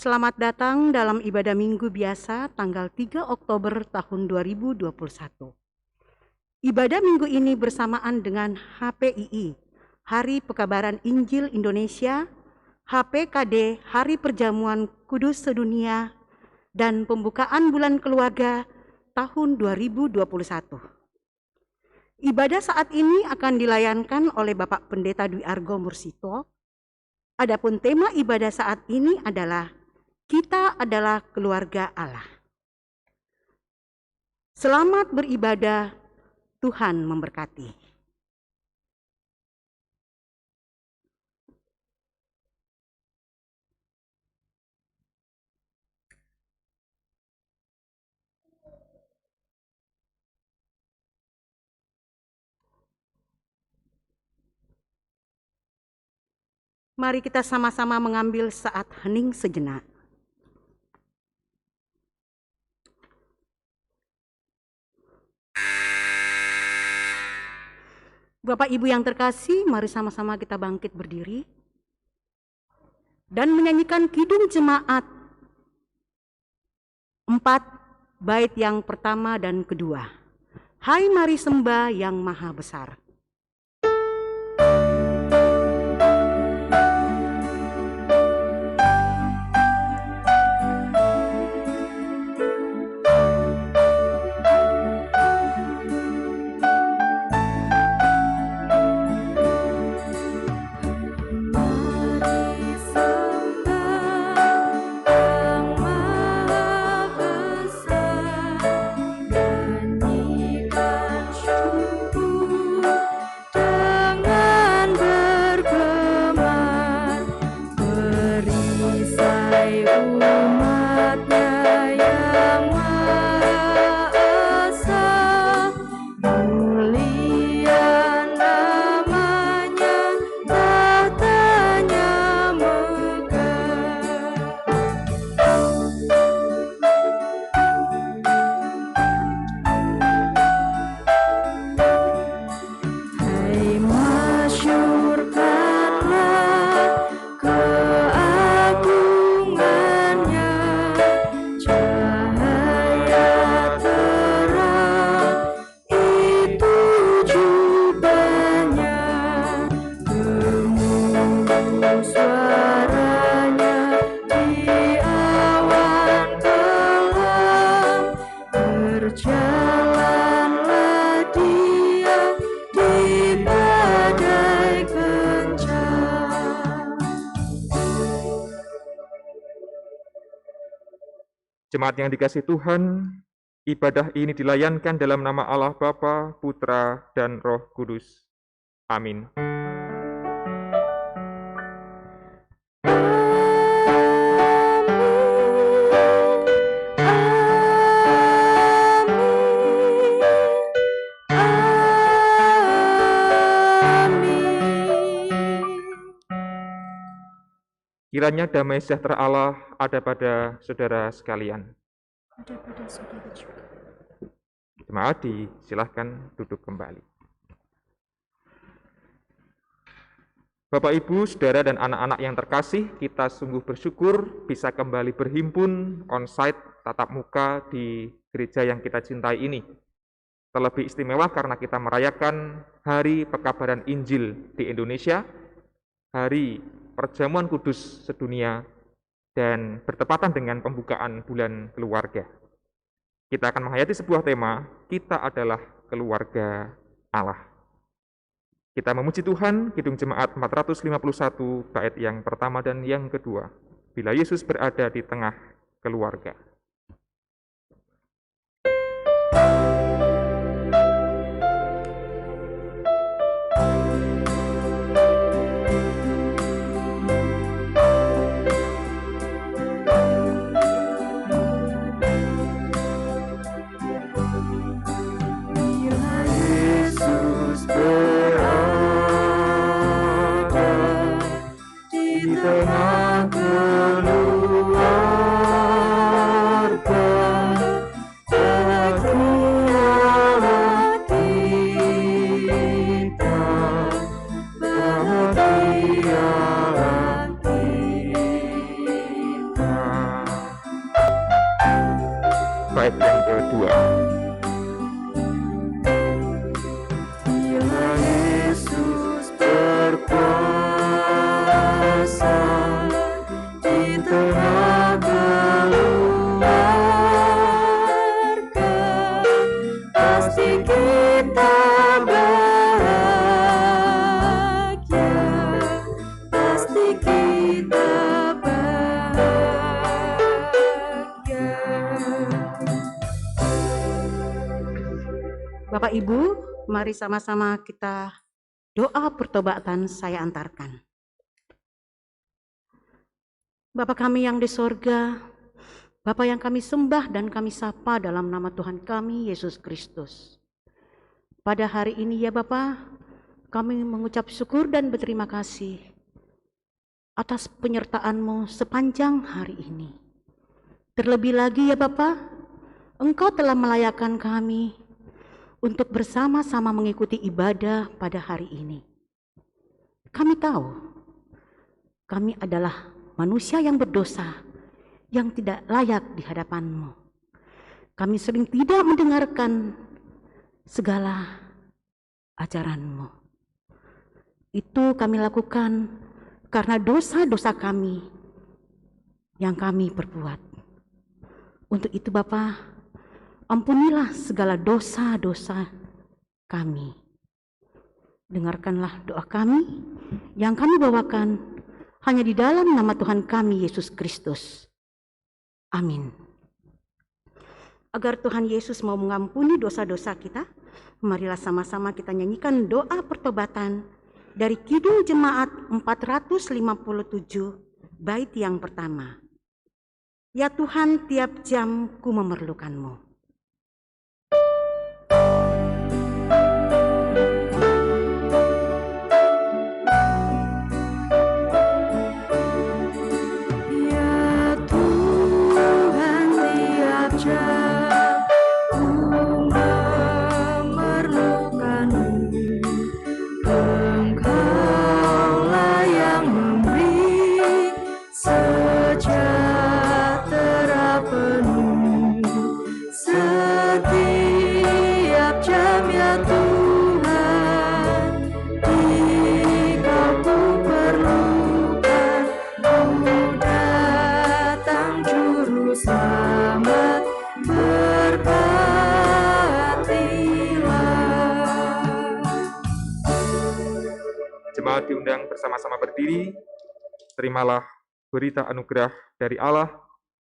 Selamat datang dalam ibadah minggu biasa tanggal 3 Oktober tahun 2021. Ibadah minggu ini bersamaan dengan HPII, Hari Pekabaran Injil Indonesia, HPKD, Hari Perjamuan Kudus Sedunia, dan pembukaan bulan keluarga tahun 2021. Ibadah saat ini akan dilayankan oleh Bapak Pendeta Dwi Argo Mursito. Adapun tema ibadah saat ini adalah kita adalah keluarga Allah. Selamat beribadah, Tuhan memberkati. Mari kita sama-sama mengambil saat hening sejenak. Bapak Ibu yang terkasih, mari sama-sama kita bangkit berdiri dan menyanyikan Kidung Jemaat 4 bait yang pertama dan kedua. Hai mari sembah yang maha besar. Jemaat yang dikasihi Tuhan, ibadah ini dilayankan dalam nama Allah Bapa, Putra, dan Roh Kudus. Amin. Kiranya damai sejahtera Allah ada pada saudara sekalian. Ada pada saudara juga. Jemaat disilahkan duduk kembali. Bapak, Ibu, saudara, dan anak-anak yang terkasih, kita sungguh bersyukur bisa kembali berhimpun on-site tatap muka di gereja yang kita cintai ini. Terlebih istimewa karena kita merayakan Hari Pekabaran Injil di Indonesia, Hari Perjamuan Kudus Sedunia, dan bertepatan dengan pembukaan bulan keluarga. Kita akan menghayati sebuah tema, kita adalah keluarga Allah. Kita memuji Tuhan, Kidung Jemaat 451, bait yang pertama dan yang kedua. Bila Yesus berada di tengah keluarga. Tengah keluarga bait yang kedua. Bila Yesus berkuasa di tengah keluarga, pasti kita bahagia, pasti kita bahagia. Bapak Ibu, mari sama-sama kita doa pertobatan saya antarkan. Bapa kami yang di sorga, Bapa yang kami sembah dan kami sapa dalam nama Tuhan kami, Yesus Kristus. Pada hari ini ya Bapa, kami mengucap syukur dan berterima kasih atas penyertaan-Mu sepanjang hari ini. Terlebih lagi ya Bapa, Engkau telah melayakkan kami untuk bersama-sama mengikuti ibadah pada hari ini. Kami tahu, kami adalah manusia yang berdosa, yang tidak layak di hadapan-Mu. Kami sering tidak mendengarkan segala ajaran-Mu. Itu kami lakukan karena dosa-dosa kami yang kami perbuat. Untuk itu Bapa, ampunilah segala dosa-dosa kami. Dengarkanlah doa kami yang kami bawakan hanya di dalam nama Tuhan kami, Yesus Kristus. Amin. Agar Tuhan Yesus mau mengampuni dosa-dosa kita, marilah sama-sama kita nyanyikan doa pertobatan dari Kidung Jemaat 457, bait yang pertama. Ya Tuhan, tiap jam ku memerlukan-Mu. Jemaat diundang bersama-sama berdiri, terimalah berita anugerah dari Allah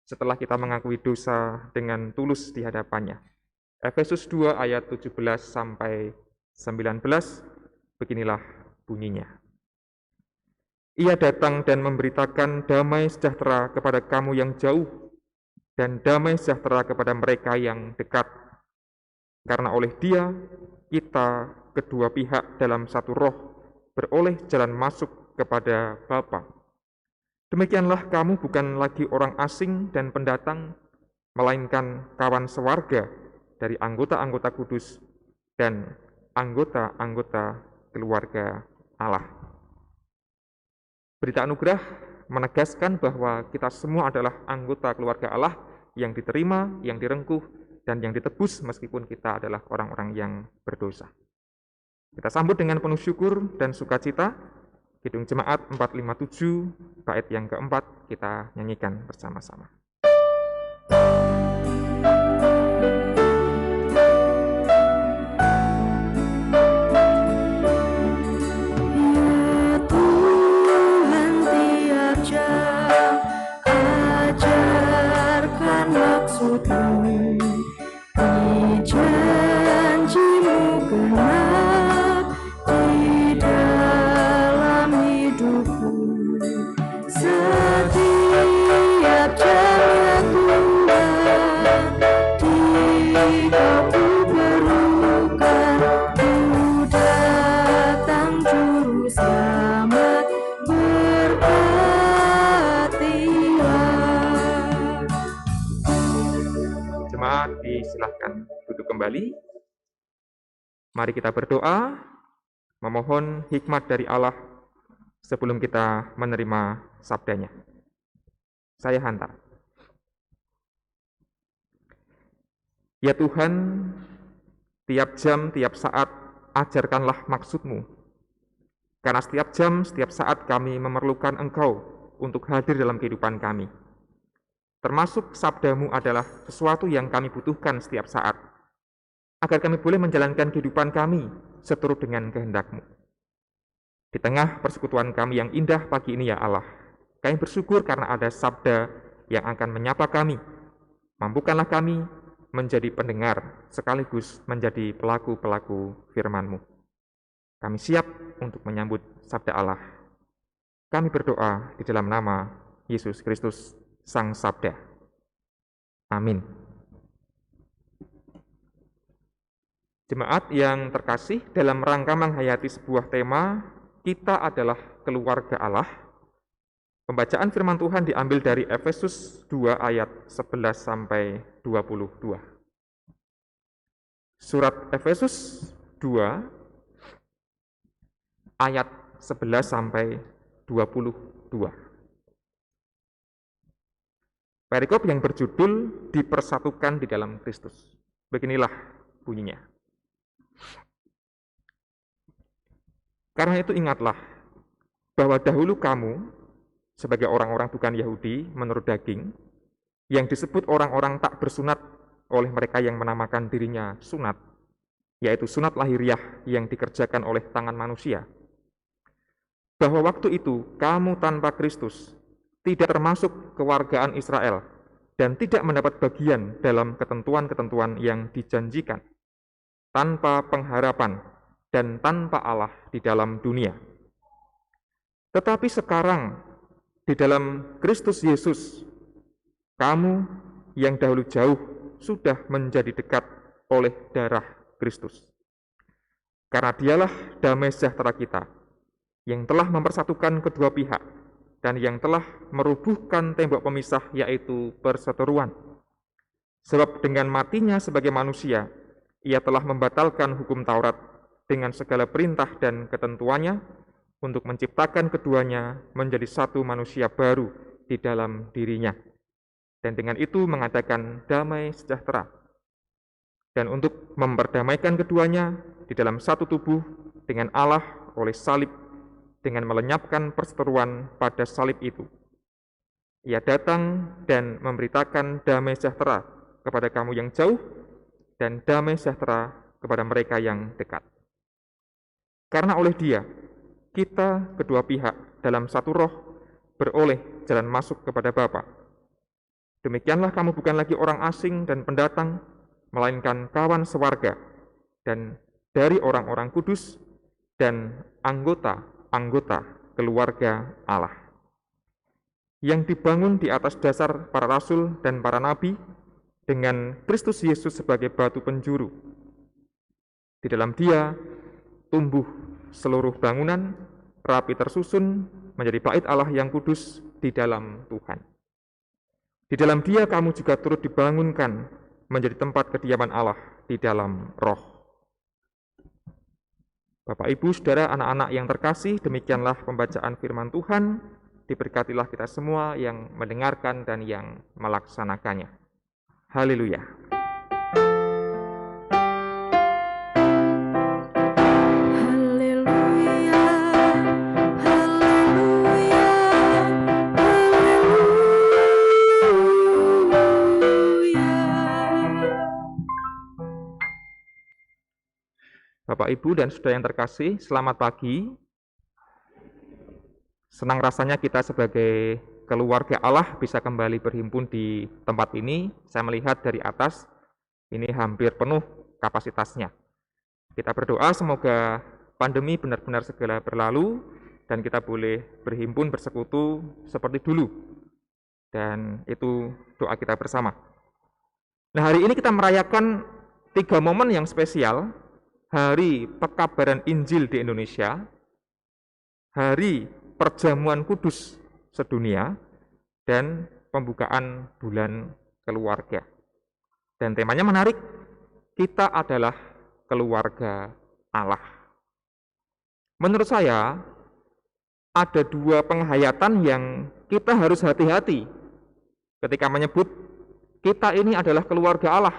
setelah kita mengakui dosa dengan tulus di hadapannya. Efesus 2 ayat 17 sampai 19, beginilah bunyinya. Ia datang dan memberitakan damai sejahtera kepada kamu yang jauh dan damai sejahtera kepada mereka yang dekat. Karena oleh Dia, kita kedua pihak dalam satu roh beroleh jalan masuk kepada Bapa. Demikianlah kamu bukan lagi orang asing dan pendatang, melainkan kawan sewarga dari anggota-anggota kudus dan anggota-anggota keluarga Allah. Berita anugerah menegaskan bahwa kita semua adalah anggota keluarga Allah yang diterima, yang direngkuh, dan yang ditebus meskipun kita adalah orang-orang yang berdosa. Kita sambut dengan penuh syukur dan sukacita. Kidung Jemaat 457, bait yang keempat, kita nyanyikan bersama-sama. Ya Tuhan, tiap jam ajarkan maksud-Mu, di janji-Mu genap di dalam hidupku. Setiap jam ya Tuhan, di Kau ku perlukan. Ku datang juru selamat, berkatilah. Jemaat disilahkan duduk kembali. Mari kita berdoa, memohon hikmat dari Allah sebelum kita menerima sabdanya. Saya hantar. Ya Tuhan, tiap jam, tiap saat, ajarkanlah maksud-Mu. Karena setiap jam, setiap saat kami memerlukan Engkau untuk hadir dalam kehidupan kami. Termasuk sabda-Mu adalah sesuatu yang kami butuhkan setiap saat, agar kami boleh menjalankan kehidupan kami seturut dengan kehendak-Mu. Di tengah persekutuan kami yang indah pagi ini ya Allah, kami bersyukur karena ada sabda yang akan menyapa kami. Mampukanlah kami menjadi pendengar sekaligus menjadi pelaku-pelaku firman-Mu. Kami siap untuk menyambut sabda Allah. Kami berdoa di dalam nama Yesus Kristus, Sang Sabda. Amin. Jemaat yang terkasih, dalam rangka menghayati sebuah tema, kita adalah keluarga Allah. Pembacaan firman Tuhan diambil dari Efesus 2 ayat 11 sampai 22. Surat Efesus 2 ayat 11 sampai 22. Perikop yang berjudul dipersatukan di dalam Kristus. Beginilah bunyinya. Karena itu ingatlah bahwa dahulu kamu sebagai orang-orang bukan Yahudi menurut daging, yang disebut orang-orang tak bersunat oleh mereka yang menamakan dirinya sunat, yaitu sunat lahiriah yang dikerjakan oleh tangan manusia. Bahwa waktu itu kamu tanpa Kristus tidak termasuk kewargaan Israel dan tidak mendapat bagian dalam ketentuan-ketentuan yang dijanjikan, tanpa pengharapan dan tanpa Allah di dalam dunia. Tetapi sekarang di dalam Kristus Yesus, kamu yang dahulu jauh sudah menjadi dekat oleh darah Kristus. Karena dialah damai sejahtera kita, yang telah mempersatukan kedua pihak, dan yang telah merubuhkan tembok pemisah, yaitu perseteruan. Sebab dengan matinya sebagai manusia, ia telah membatalkan hukum Taurat dengan segala perintah dan ketentuannya, untuk menciptakan keduanya menjadi satu manusia baru di dalam dirinya, dan dengan itu mengadakan damai sejahtera, dan untuk memperdamaikan keduanya di dalam satu tubuh dengan Allah oleh salib, dengan melenyapkan perseteruan pada salib itu. Ia datang dan memberitakan damai sejahtera kepada kamu yang jauh, dan damai sejahtera kepada mereka yang dekat. Karena oleh Dia, kita kedua pihak dalam satu roh beroleh jalan masuk kepada Bapa. Demikianlah kamu bukan lagi orang asing dan pendatang, melainkan kawan sewarga dan dari orang-orang kudus dan anggota-anggota keluarga Allah, yang dibangun di atas dasar para rasul dan para nabi, dengan Kristus Yesus sebagai batu penjuru. Di dalam Dia tumbuh seluruh bangunan, rapi tersusun menjadi bait Allah yang kudus di dalam Tuhan. Di dalam Dia kamu juga turut dibangunkan menjadi tempat kediaman Allah di dalam roh. Bapak, Ibu, Saudara, anak-anak yang terkasih, demikianlah pembacaan firman Tuhan. Diberkatilah kita semua yang mendengarkan dan yang melaksanakannya. Haleluya. Bapak, Ibu, dan Saudara yang terkasih, selamat pagi. Senang rasanya kita sebagai keluarga Allah bisa kembali berhimpun di tempat ini. Saya melihat dari atas, ini hampir penuh kapasitasnya. Kita berdoa semoga pandemi benar-benar segera berlalu, dan kita boleh berhimpun bersekutu seperti dulu. Dan itu doa kita bersama. Nah, hari ini kita merayakan 3 momen yang spesial. Hari Pekabaran Injil di Indonesia, Hari Perjamuan Kudus sedunia, dan pembukaan bulan keluarga. Dan temanya menarik, kita adalah keluarga Allah. Menurut saya, ada 2 penghayatan yang kita harus hati-hati ketika menyebut kita ini adalah keluarga Allah.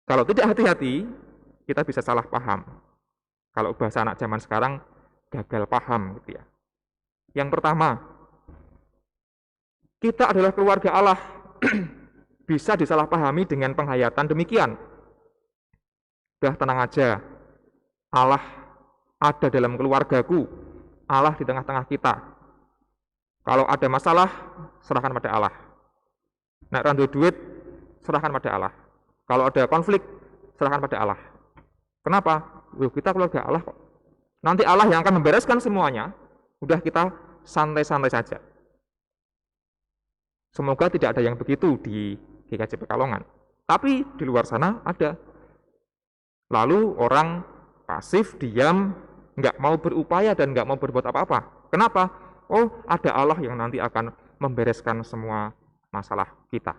Kalau tidak hati-hati, kita bisa salah paham. Kalau bahasa anak zaman sekarang, gagal paham gitu ya. Yang pertama, kita adalah keluarga Allah. Bisa disalahpahami dengan penghayatan demikian. Udah tenang aja, Allah ada dalam keluargaku, Allah di tengah-tengah kita. Kalau ada masalah, serahkan pada Allah. Nek randu duit, serahkan pada Allah. Kalau ada konflik, serahkan pada Allah. Kenapa? Kita keluarga Allah kok. Nanti Allah yang akan membereskan semuanya. Udah kita santai-santai saja. Semoga tidak ada yang begitu di GKJ Pekalongan. Tapi di luar sana ada. Lalu orang pasif, diam, nggak mau berupaya dan nggak mau berbuat apa-apa. Kenapa? Oh, ada Allah yang nanti akan membereskan semua masalah kita.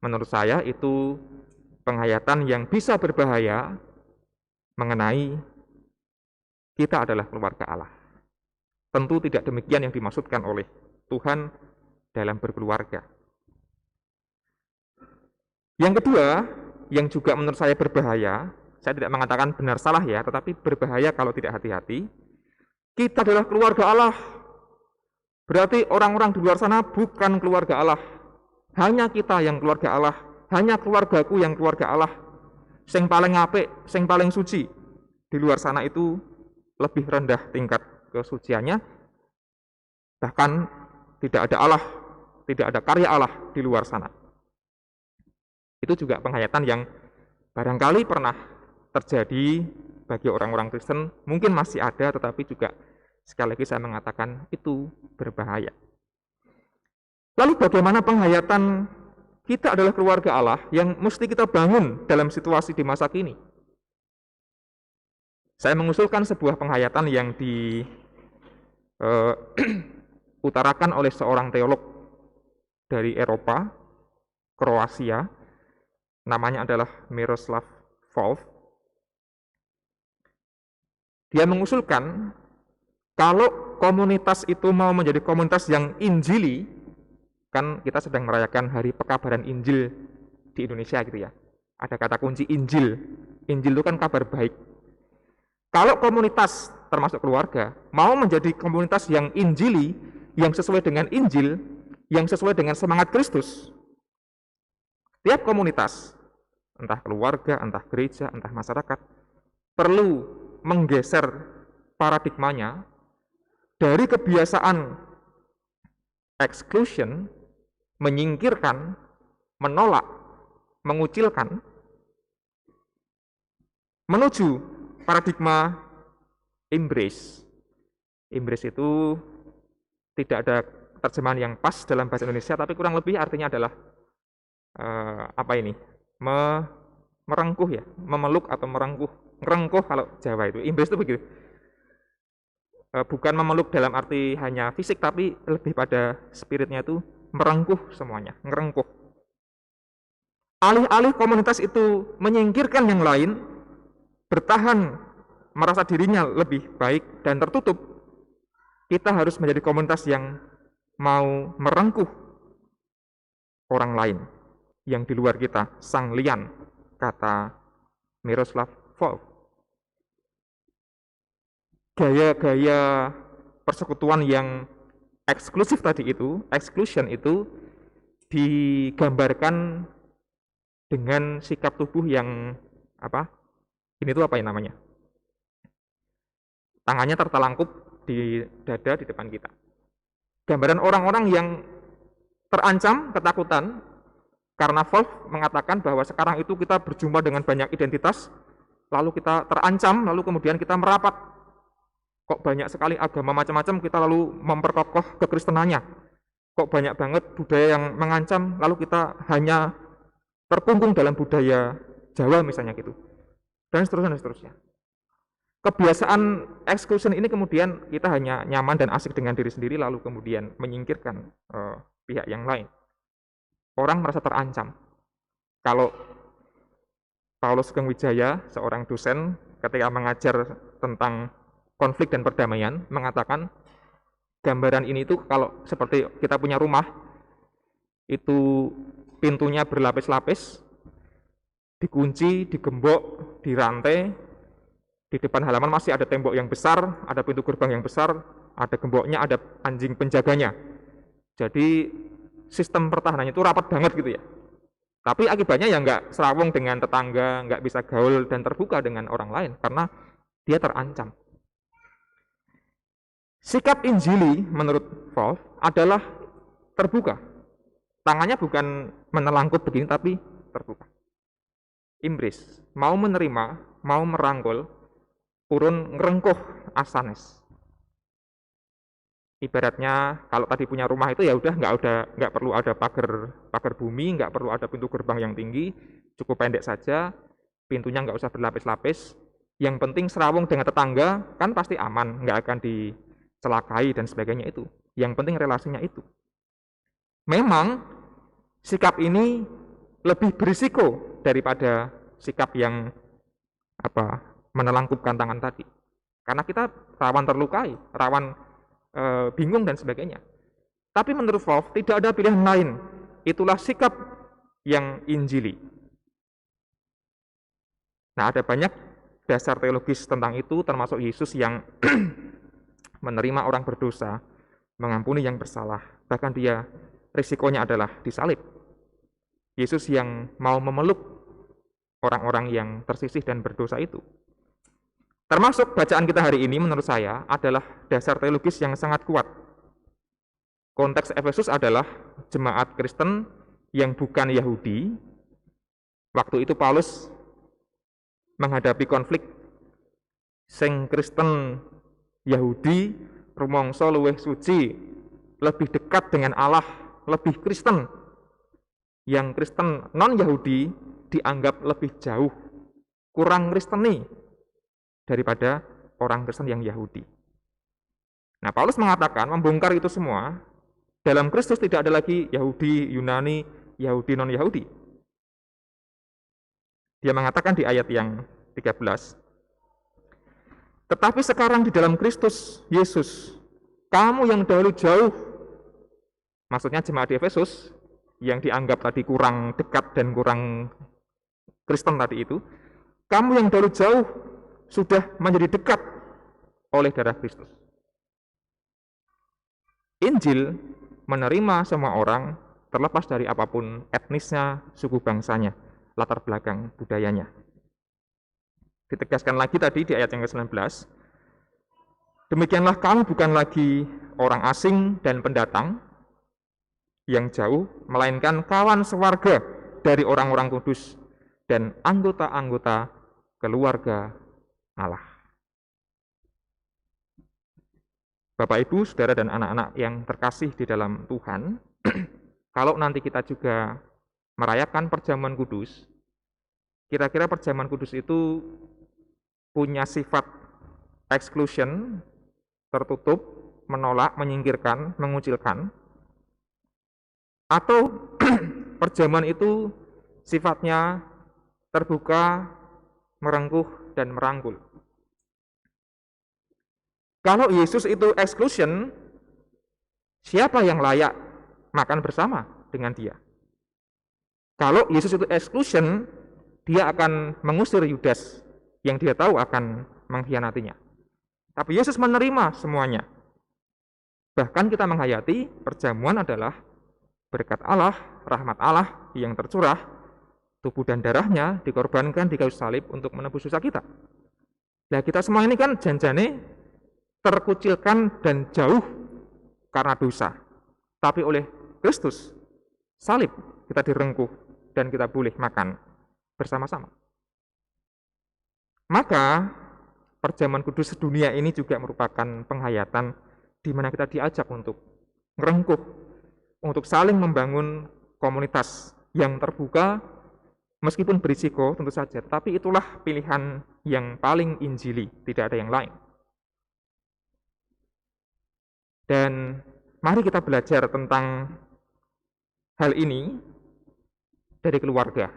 Menurut saya itu penghayatan yang bisa berbahaya mengenai kita adalah keluarga Allah. Tentu tidak demikian yang dimaksudkan oleh Tuhan dalam berkeluarga. Yang kedua, yang juga menurut saya berbahaya, saya tidak mengatakan benar salah ya, tetapi berbahaya kalau tidak hati-hati. Kita adalah keluarga Allah. Berarti orang-orang di luar sana bukan keluarga Allah. Hanya kita yang keluarga Allah, hanya keluargaku yang keluarga Allah. Sing paling apik, sing paling suci. Di luar sana itu lebih rendah tingkat kesuciannya. Bahkan tidak ada Allah, tidak ada karya Allah di luar sana. Itu juga penghayatan yang barangkali pernah terjadi bagi orang-orang Kristen, mungkin masih ada, tetapi juga sekali lagi saya mengatakan itu berbahaya. Lalu bagaimana penghayatan kita adalah keluarga Allah yang mesti kita bangun dalam situasi di masa kini? Saya mengusulkan sebuah penghayatan yang diutarakan oleh seorang teolog dari Eropa, Kroasia, namanya adalah Miroslav Volf. Dia mengusulkan kalau komunitas itu mau menjadi komunitas yang injili, kan kita sedang merayakan Hari Pekabaran Injil di Indonesia gitu ya. Ada kata kunci Injil. Injil itu kan kabar baik. Kalau komunitas termasuk keluarga mau menjadi komunitas yang injili, yang sesuai dengan Injil, yang sesuai dengan semangat Kristus, tiap komunitas, entah keluarga, entah gereja, entah masyarakat, perlu menggeser paradigmanya dari kebiasaan exclusion, menyingkirkan, menolak, mengucilkan, menuju paradigma embrace. Embrace itu tidak ada terjemahan yang pas dalam bahasa Indonesia, tapi kurang lebih artinya adalah merengkuh ya, memeluk atau merengkuh. Ngerengkuh kalau Jawa itu, embrace itu begitu. Bukan memeluk dalam arti hanya fisik, tapi lebih pada spiritnya itu merengkuh semuanya, ngerengkuh. Alih-alih komunitas itu menyingkirkan yang lain, bertahan, merasa dirinya lebih baik dan tertutup, kita harus menjadi komunitas yang mau merengkuh orang lain yang di luar kita, sang lian, kata Miroslav Volf. Gaya-gaya persekutuan yang eksklusif tadi itu, exclusion itu digambarkan dengan sikap tubuh yang apa? Ini tuh apa ya namanya? Tangannya tertelangkup di dada di depan kita. Gambaran orang-orang yang terancam ketakutan karena Volf mengatakan bahwa sekarang itu kita berjumpa dengan banyak identitas, lalu kita terancam, lalu kemudian kita merapat. Kok banyak sekali agama macam-macam, kita lalu memperkokoh kekristenannya. Kok banyak banget budaya yang mengancam, lalu kita hanya terkungkung dalam budaya Jawa misalnya gitu. Dan seterusnya, dan seterusnya. Kebiasaan exclusion ini kemudian kita hanya nyaman dan asik dengan diri sendiri, lalu kemudian menyingkirkan pihak yang lain. Orang merasa terancam. Kalau Paulus Sugeng Wijaya, seorang dosen, ketika mengajar tentang konflik dan perdamaian, mengatakan gambaran ini itu kalau seperti kita punya rumah, itu pintunya berlapis-lapis, dikunci, digembok, dirantai. Di depan halaman masih ada tembok yang besar, ada pintu gerbang yang besar, ada gemboknya, ada anjing penjaganya. Jadi sistem pertahanannya itu rapat banget gitu ya. Tapi akibatnya ya nggak serawung dengan tetangga, nggak bisa gaul dan terbuka dengan orang lain karena dia terancam. Sikap Injili menurut Wolf adalah terbuka. Tangannya bukan menelangkut begini tapi terbuka. Embrace, mau menerima, mau merangkul, urun ngerengkuh asanes. Ibaratnya kalau tadi punya rumah itu ya udah nggak perlu ada pagar bumi, nggak perlu ada pintu gerbang yang tinggi, cukup pendek saja, pintunya nggak usah berlapis-lapis. Yang penting serawung dengan tetangga kan pasti aman, nggak akan dicelakai dan sebagainya itu. Yang penting relasinya itu. Memang sikap ini lebih berisiko daripada sikap yang menelangkupkan tangan tadi. Karena kita rawan terlukai, rawan bingung dan sebagainya. Tapi menurut Wolf tidak ada pilihan lain. Itulah sikap yang Injili. Nah, ada banyak dasar teologis tentang itu, termasuk Yesus yang menerima orang berdosa, mengampuni yang bersalah. Bahkan dia risikonya adalah disalib. Yesus yang mau memeluk orang-orang yang tersisih dan berdosa itu. Termasuk bacaan kita hari ini menurut saya adalah dasar teologis yang sangat kuat. Konteks Efesus adalah jemaat Kristen yang bukan Yahudi. Waktu itu Paulus menghadapi konflik sing Kristen Yahudi rumangsa luwih suci, lebih dekat dengan Allah, lebih Kristen. Yang Kristen non-Yahudi dianggap lebih jauh, kurang Kristeni daripada orang Kristen yang Yahudi. Nah, Paulus mengatakan, membongkar itu semua, dalam Kristus tidak ada lagi Yahudi, Yunani, Yahudi, non-Yahudi. Dia mengatakan di ayat yang 13, tetapi sekarang di dalam Kristus Yesus, kamu yang dahulu jauh, maksudnya jemaat di Efesus, yang dianggap tadi kurang dekat dan kurang Kristen tadi itu, kamu yang dahulu jauh, sudah menjadi dekat oleh darah Kristus. Injil menerima semua orang terlepas dari apapun etnisnya, suku bangsanya, latar belakang budayanya. Ditegaskan lagi tadi di ayat yang ke-19, demikianlah kamu bukan lagi orang asing dan pendatang yang jauh, melainkan kawan sewarga dari orang-orang kudus dan anggota-anggota keluarga Allah. Bapak, Ibu, Saudara, dan anak-anak yang terkasih di dalam Tuhan, kalau nanti kita juga merayakan perjamuan kudus, kira-kira perjamuan kudus itu punya sifat exclusion, tertutup, menolak, menyingkirkan, mengucilkan, atau perjamuan itu sifatnya terbuka, merengkuh, dan merangkul. Kalau Yesus itu exclusion, siapa yang layak makan bersama dengan dia? Kalau Yesus itu exclusion, dia akan mengusir Yudas yang dia tahu akan mengkhianatinya. Tapi Yesus menerima semuanya. Bahkan kita menghayati perjamuan adalah berkat Allah, rahmat Allah yang tercurah, tubuh dan darahnya dikorbankan di kayu salib untuk menebus dosa kita. Nah, kita semua ini kan janjane terkucilkan dan jauh karena dosa. Tapi oleh Kristus, salib, kita direngkuh dan kita boleh makan bersama-sama. Maka, perjamuan kudus sedunia ini juga merupakan penghayatan di mana kita diajak untuk merengkuh, untuk saling membangun komunitas yang terbuka, meskipun berisiko tentu saja, tapi itulah pilihan yang paling injili, tidak ada yang lain. Dan mari kita belajar tentang hal ini dari keluarga.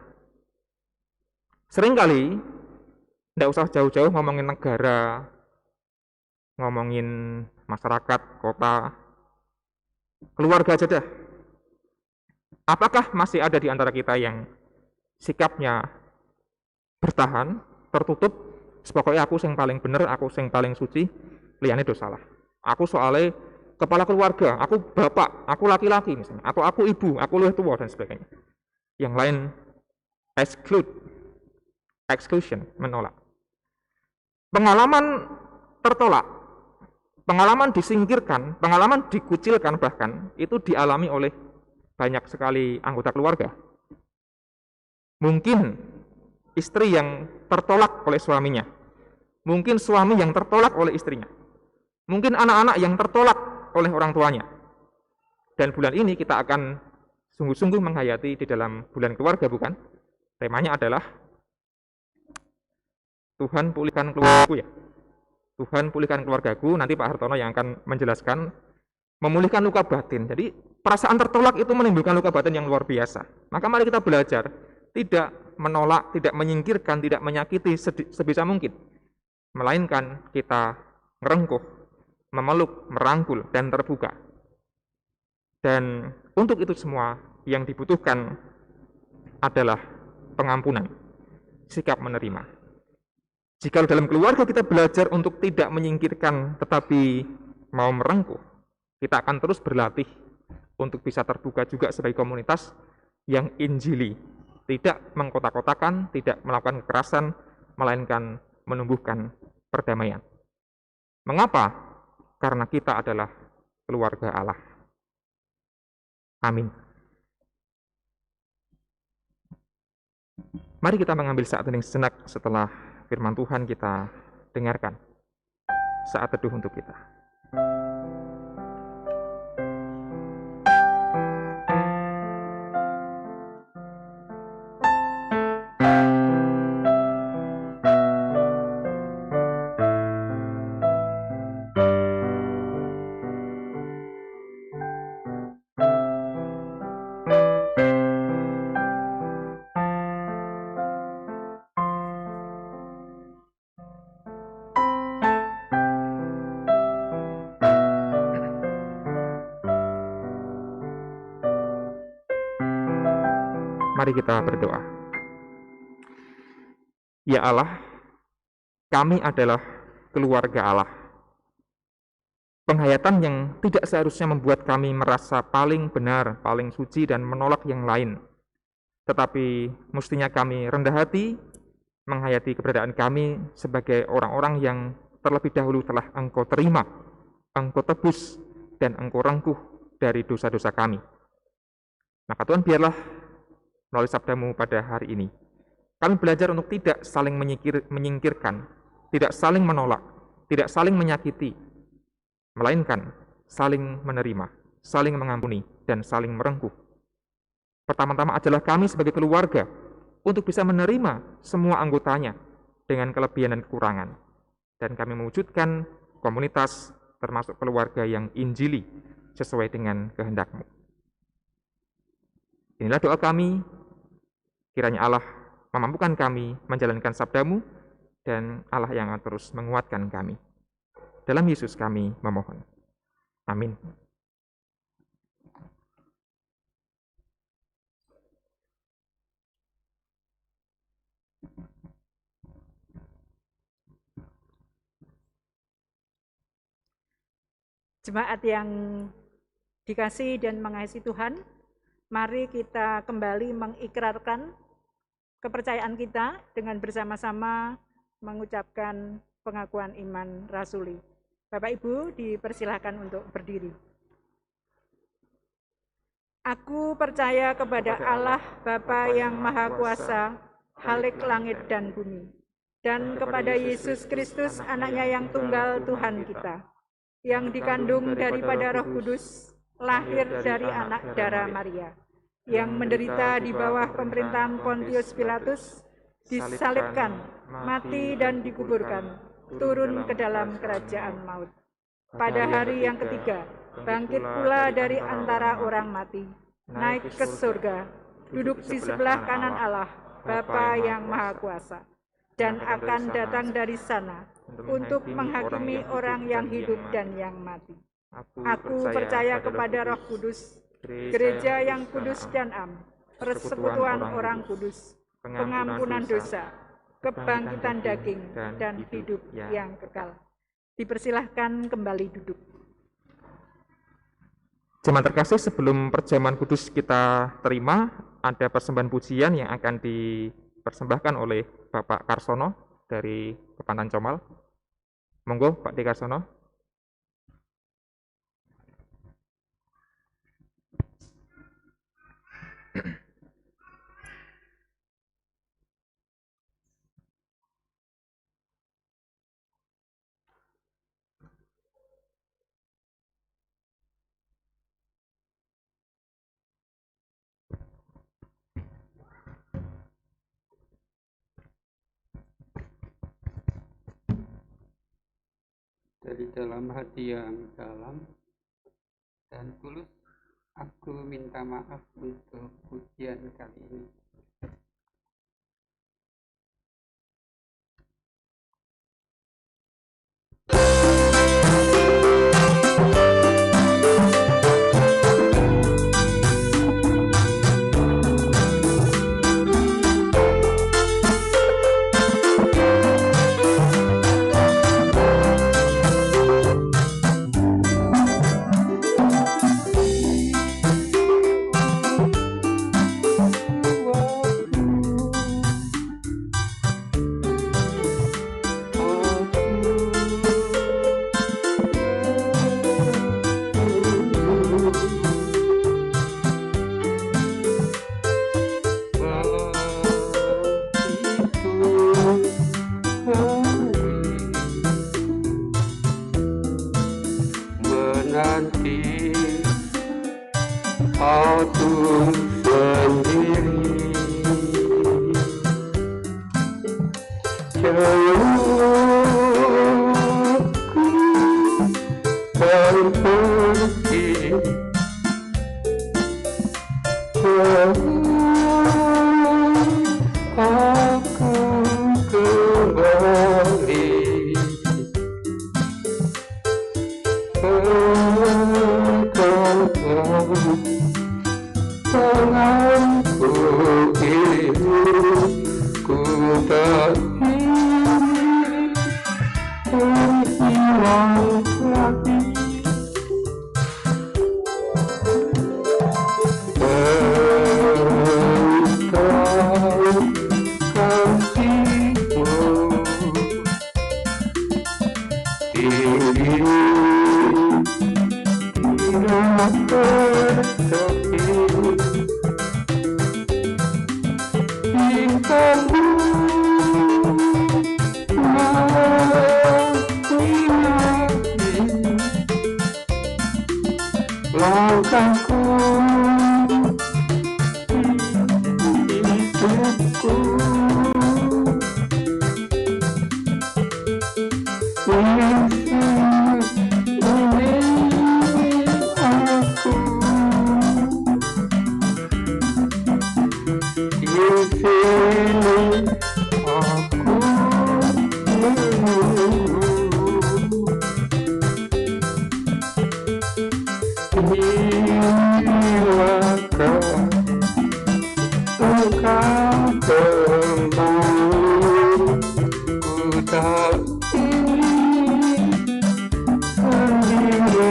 Seringkali, tidak usah jauh-jauh ngomongin negara, ngomongin masyarakat, kota, keluarga aja dah. Apakah masih ada di antara kita yang sikapnya bertahan, tertutup, pokoknya aku yang paling bener, aku yang paling suci, liyane do salah. Aku soalnya kepala keluarga, aku bapak, aku laki-laki misalnya, aku ibu, aku luwih tua dan sebagainya. Yang lain exclusion, menolak. Pengalaman tertolak, pengalaman disingkirkan, pengalaman dikucilkan bahkan, itu dialami oleh banyak sekali anggota keluarga. Mungkin istri yang tertolak oleh suaminya, mungkin suami yang tertolak oleh istrinya, mungkin anak-anak yang tertolak oleh orang tuanya. Dan bulan ini kita akan sungguh-sungguh menghayati di dalam bulan keluarga, bukan? Temanya adalah Tuhan pulihkan keluargaku ya. Tuhan pulihkan keluargaku, nanti Pak Hartono yang akan menjelaskan memulihkan luka batin. Jadi perasaan tertolak itu menimbulkan luka batin yang luar biasa. Maka mari kita belajar tidak menolak, tidak menyingkirkan, tidak menyakiti sebisa mungkin. Melainkan kita merengkuh, memeluk, merangkul, dan terbuka. Dan untuk itu semua yang dibutuhkan adalah pengampunan, sikap menerima. Jika dalam keluarga kita belajar untuk tidak menyingkirkan tetapi mau merengkuh, kita akan terus berlatih untuk bisa terbuka juga sebagai komunitas yang injili, tidak mengkotak-kotakan, tidak melakukan kekerasan, melainkan menumbuhkan perdamaian. Mengapa? Karena kita adalah keluarga Allah. Amin. Mari kita mengambil saat hening sejenak setelah firman Tuhan kita dengarkan. Saat teduh untuk kita. Mari kita berdoa. Ya Allah, kami adalah keluarga Allah. Penghayatan yang tidak seharusnya membuat kami merasa paling benar, paling suci dan menolak yang lain. Tetapi mestinya kami rendah hati, menghayati keberadaan kami sebagai orang-orang yang terlebih dahulu telah Engkau terima, Engkau tebus, dan Engkau rengkuh dari dosa-dosa kami. Maka Tuhan, biarlah melalui sabdamu pada hari ini, kami belajar untuk tidak saling menyingkirkan, tidak saling menolak, tidak saling menyakiti, melainkan saling menerima, saling mengampuni, dan saling merengkuh. Pertama-tama adalah kami sebagai keluarga untuk bisa menerima semua anggotanya dengan kelebihan dan kekurangan. Dan kami mewujudkan komunitas termasuk keluarga yang injili sesuai dengan kehendak-Mu. Inilah doa kami, kiranya Allah memampukan kami menjalankan sabda-Mu, dan Allah yang akan terus menguatkan kami. Dalam Yesus kami memohon. Amin. Jemaat yang dikasihi dan mengasihi Tuhan, mari kita kembali mengikrarkan kepercayaan kita dengan bersama-sama mengucapkan pengakuan iman rasuli. Bapak Ibu dipersilahkan untuk berdiri. Aku percaya kepada Allah Bapa yang Maha Kuasa, Khalik langit dan bumi, dan kepada Yesus Kristus anaknya yang tunggal Tuhan kita, yang dikandung daripada Roh Kudus, lahir dari anak darah Maria, yang menderita di bawah pemerintahan Pontius Pilatus, disalibkan, mati dan dikuburkan, turun ke dalam kerajaan maut. Pada hari yang ketiga, bangkit pula dari antara orang mati, naik ke surga, duduk di sebelah kanan Allah, Bapa yang Maha Kuasa, dan akan datang dari sana untuk menghakimi orang yang hidup dan yang mati. Aku percaya kepada Roh Kudus, gereja yang kudus dan am, persekutuan orang kudus, pengampunan dosa, kebangkitan daging, dan hidup yang kekal. Dipersilahkan kembali duduk. Jemaat terkasih, sebelum perjamuan kudus kita terima, ada persembahan pujian yang akan dipersembahkan oleh Bapak Karsono dari Kepantan Comal. Monggo Pak D. Karsono. Dari dalam hati yang dalam dan tulus, aku minta maaf untuk pujian kali ini. Menanti aku sendiri, jauhku dan pergi, aku kembali. Tanganku ini ku tak hilang lagi. Engkau kasihmu tinggi, tidak tersepi. Cintamu menyinari langkahku, hidupku. Yesus, ini aku. Di sini aku silakan engkau kembali, ku tak ingin sendiri lagi.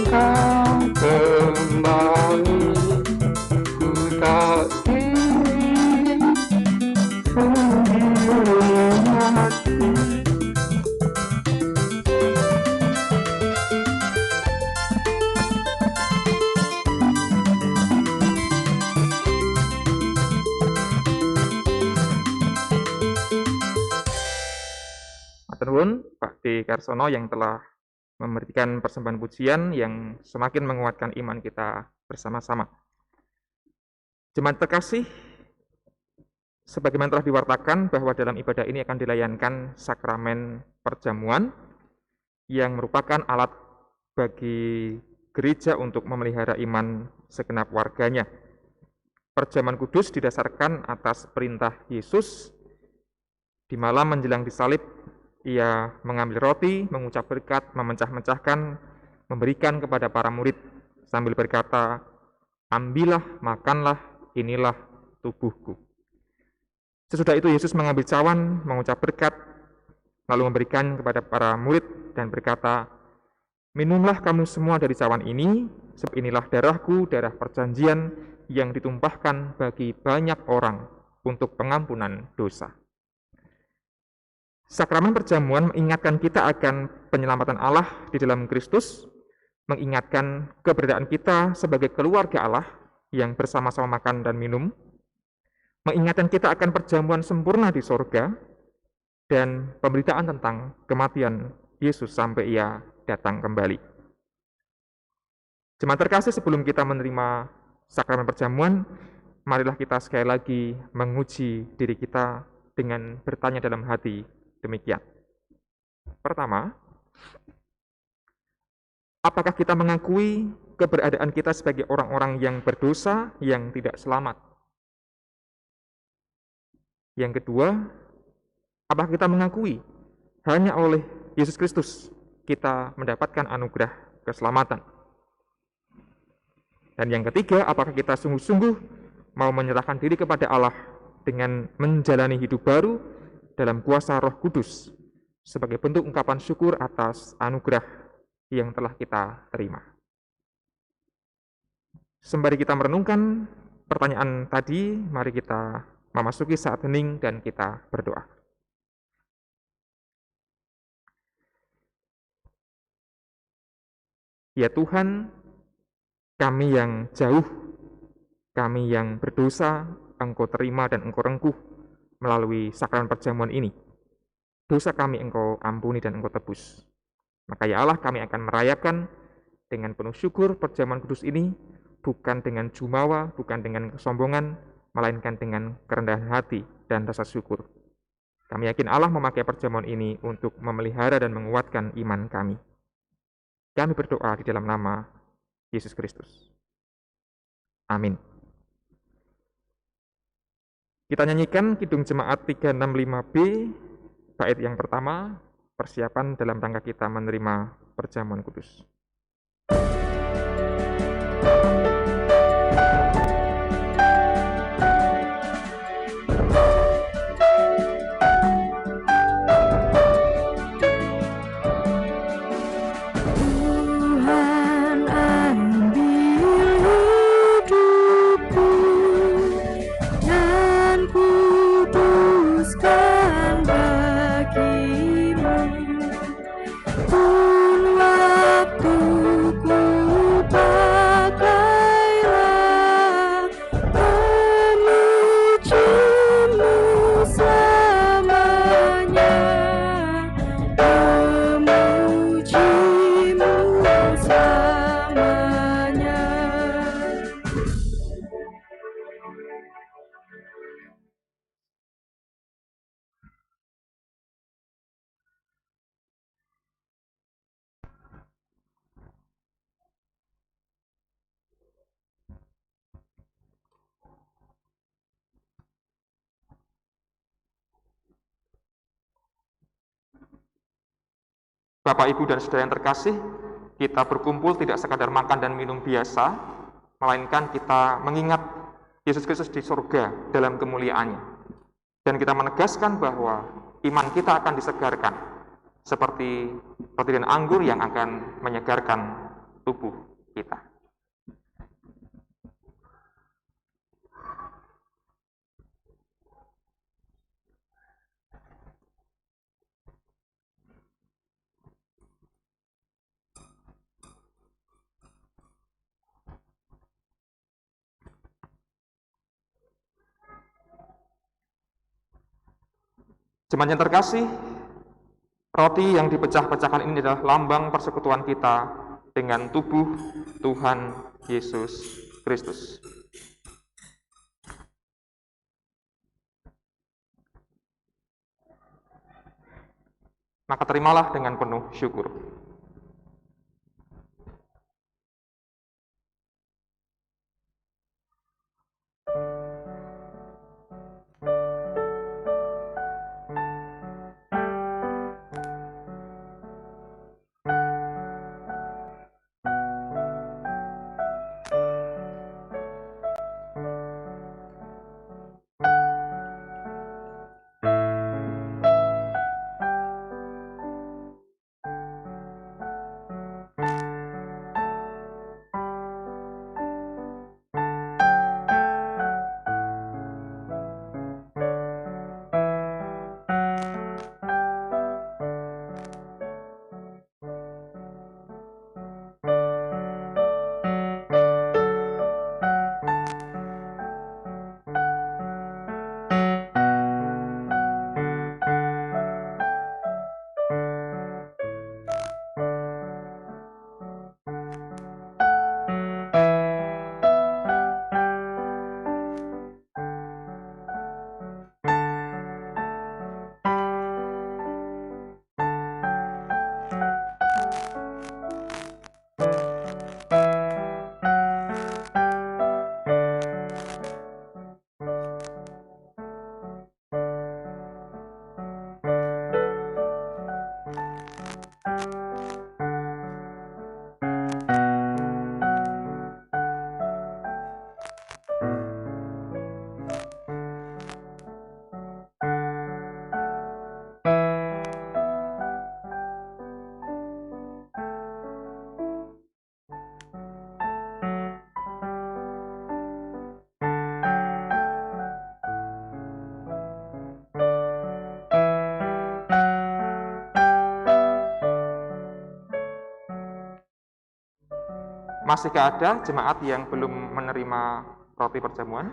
Engkau kembali, ku tak ingin sendiri lagi. Matur nuwun Pak D. Karsono yang telah memberikan persembahan pujian yang semakin menguatkan iman kita bersama-sama. Jemaat terkasih, sebagaimana telah diwartakan bahwa dalam ibadah ini akan dilayankan sakramen perjamuan yang merupakan alat bagi gereja untuk memelihara iman segenap warganya. Perjamuan kudus didasarkan atas perintah Yesus di malam menjelang disalib Ia mengambil roti, mengucap berkat, memecah-mecahkan, memberikan kepada para murid sambil berkata, "Ambillah, makanlah, inilah tubuhku." Sesudah itu Yesus mengambil cawan, mengucap berkat, lalu memberikan kepada para murid dan berkata, "Minumlah kamu semua dari cawan ini, sebab inilah darahku, darah perjanjian yang ditumpahkan bagi banyak orang untuk pengampunan dosa." Sakramen perjamuan mengingatkan kita akan penyelamatan Allah di dalam Kristus, mengingatkan keberadaan kita sebagai keluarga Allah yang bersama-sama makan dan minum, mengingatkan kita akan perjamuan sempurna di sorga, dan pemberitaan tentang kematian Yesus sampai Ia datang kembali. Jemaat terkasih, sebelum kita menerima sakramen perjamuan, marilah kita sekali lagi menguji diri kita dengan bertanya dalam hati demikian. Pertama, apakah kita mengakui keberadaan kita sebagai orang-orang yang berdosa, yang tidak selamat? Yang kedua, apakah kita mengakui hanya oleh Yesus Kristus kita mendapatkan anugerah keselamatan? Dan yang ketiga, apakah kita sungguh-sungguh mau menyerahkan diri kepada Allah dengan menjalani hidup baru dalam kuasa Roh Kudus sebagai bentuk ungkapan syukur atas anugerah yang telah kita terima. Sembari kita merenungkan pertanyaan tadi, mari kita memasuki saat hening dan kita berdoa. Ya Tuhan, kami yang jauh, kami yang berdosa, Engkau terima dan Engkau rengkuh melalui sakramen perjamuan ini. Dosa kami Engkau ampuni dan Engkau tebus. Maka ya Allah, kami akan merayakan dengan penuh syukur perjamuan kudus ini, bukan dengan jumawa, bukan dengan kesombongan, melainkan dengan kerendahan hati dan rasa syukur. Kami yakin Allah memakai perjamuan ini untuk memelihara dan menguatkan iman kami. Kami berdoa di dalam nama Yesus Kristus. Amin. Kita nyanyikan Kidung Jemaat 365B, bait yang pertama, persiapan dalam rangka kita menerima perjamuan kudus. Tuhan ambil hidupku dan kuduskan bagimu. Pun waktuku pakailah memujimu selamanya, memujimu selamanya. Bapak, Ibu, dan Saudara yang terkasih, kita berkumpul tidak sekadar makan dan minum biasa, melainkan kita mengingat Yesus Kristus di surga dalam kemuliaannya. Dan kita menegaskan bahwa iman kita akan disegarkan, seperti roti dan anggur yang akan menyegarkan tubuh kita. Jemaat yang terkasih, roti yang dipecah-pecahkan ini adalah lambang persekutuan kita dengan tubuh Tuhan Yesus Kristus. Maka terimalah dengan penuh syukur. Masihkah ada jemaat yang belum menerima roti perjamuan?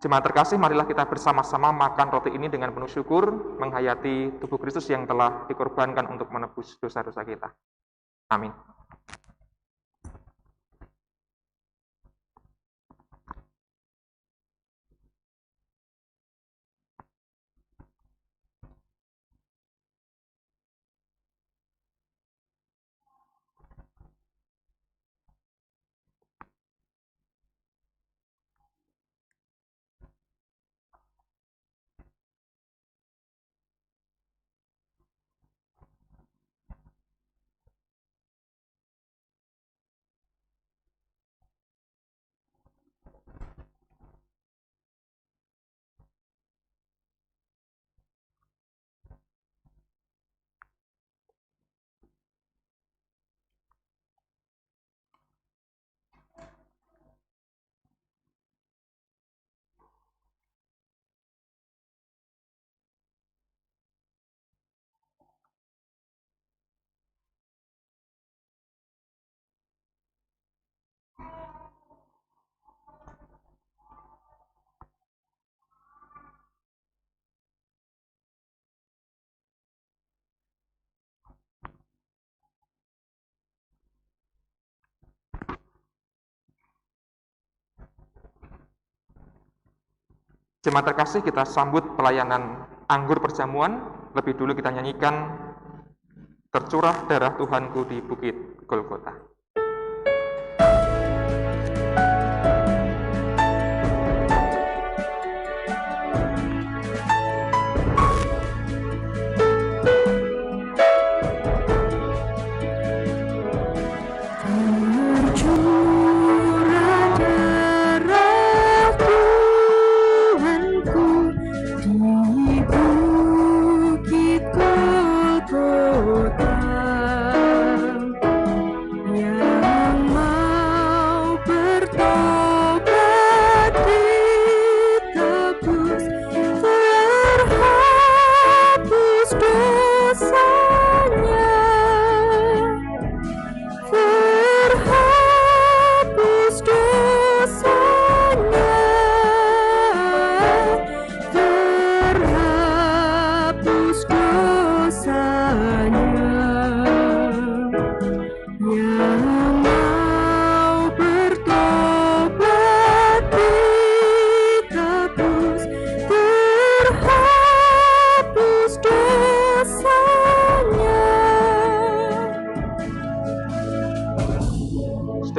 Jemaat terkasih, marilah kita bersama-sama makan roti ini dengan penuh syukur, menghayati tubuh Kristus yang telah dikorbankan untuk menebus dosa-dosa kita. Amin. Jemaat terkasih, kita sambut pelayanan anggur perjamuan. Lebih dulu kita nyanyikan Tercurah Darah Tuhanku di Bukit Golgota.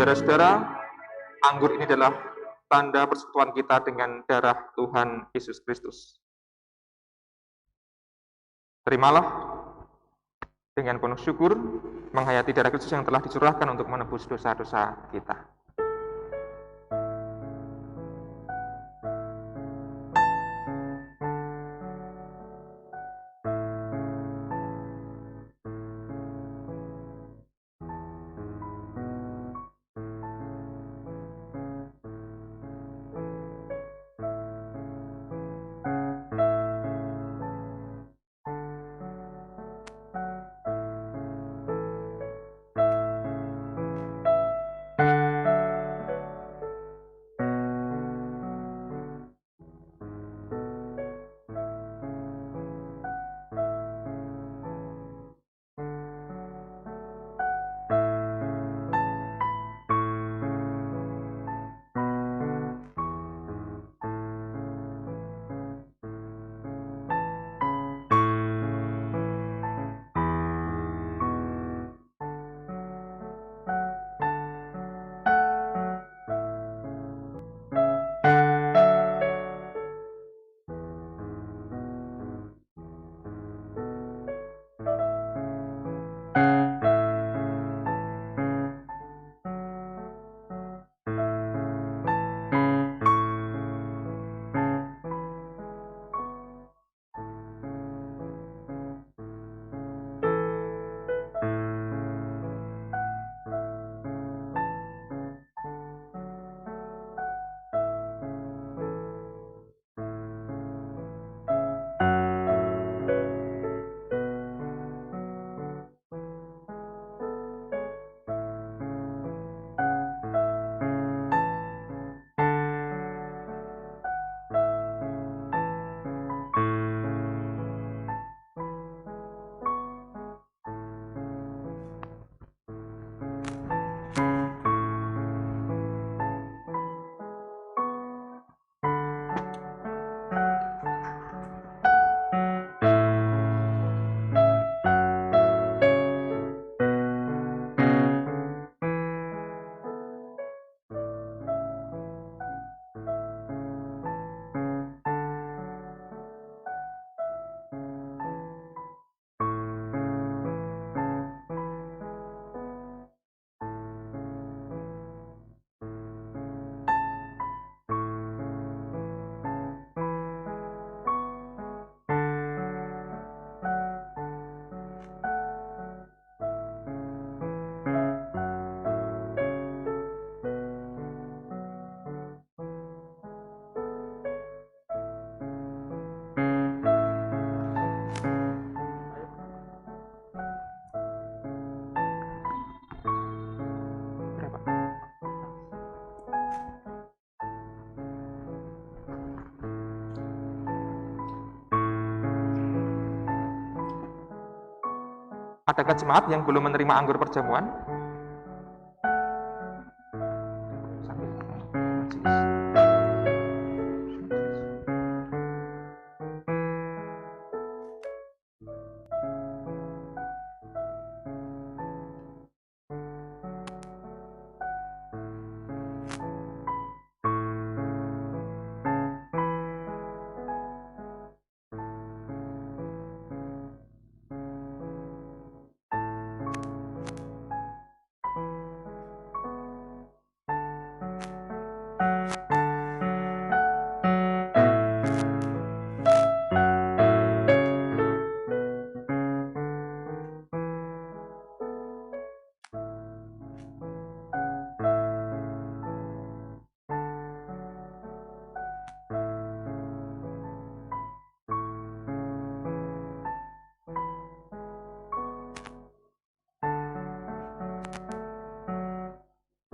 Saudara-saudara, anggur ini adalah tanda persekutuan kita dengan darah Tuhan Yesus Kristus. Terimalah dengan penuh syukur, menghayati darah Kristus yang telah dicurahkan untuk menebus dosa-dosa kita. Adakah jemaat yang belum menerima anggur perjamuan?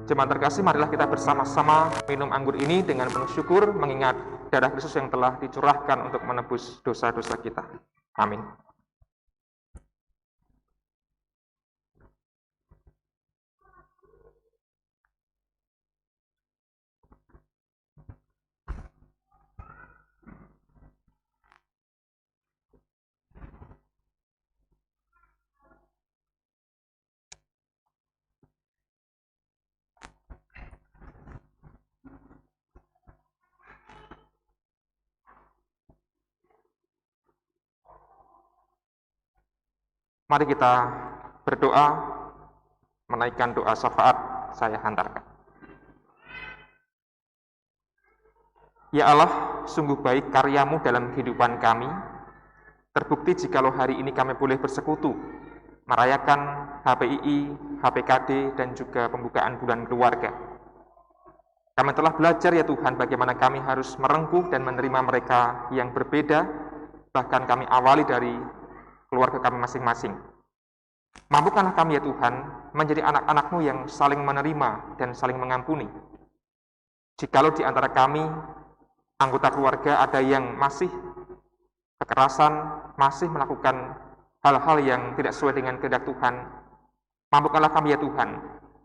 Jemaat terkasih, marilah kita bersama-sama minum anggur ini dengan penuh syukur, mengingat darah Kristus yang telah dicurahkan untuk menebus dosa-dosa kita. Amin. Mari kita berdoa, menaikkan doa syafaat saya hantarkan. Ya Allah, sungguh baik karya-Mu dalam kehidupan kami. Terbukti jikalau hari ini kami boleh bersekutu, merayakan HPII, HPKD, dan juga pembukaan bulan keluarga. Kami telah belajar ya Tuhan bagaimana kami harus merengkuh dan menerima mereka yang berbeda, bahkan kami awali dari keluarga kami masing-masing. Mampukanlah kami ya Tuhan menjadi anak-anak-Mu yang saling menerima dan saling mengampuni. Jikalau di antara kami, anggota keluarga ada yang masih kekerasan, masih melakukan hal-hal yang tidak sesuai dengan kehendak Tuhan, mampukanlah kami ya Tuhan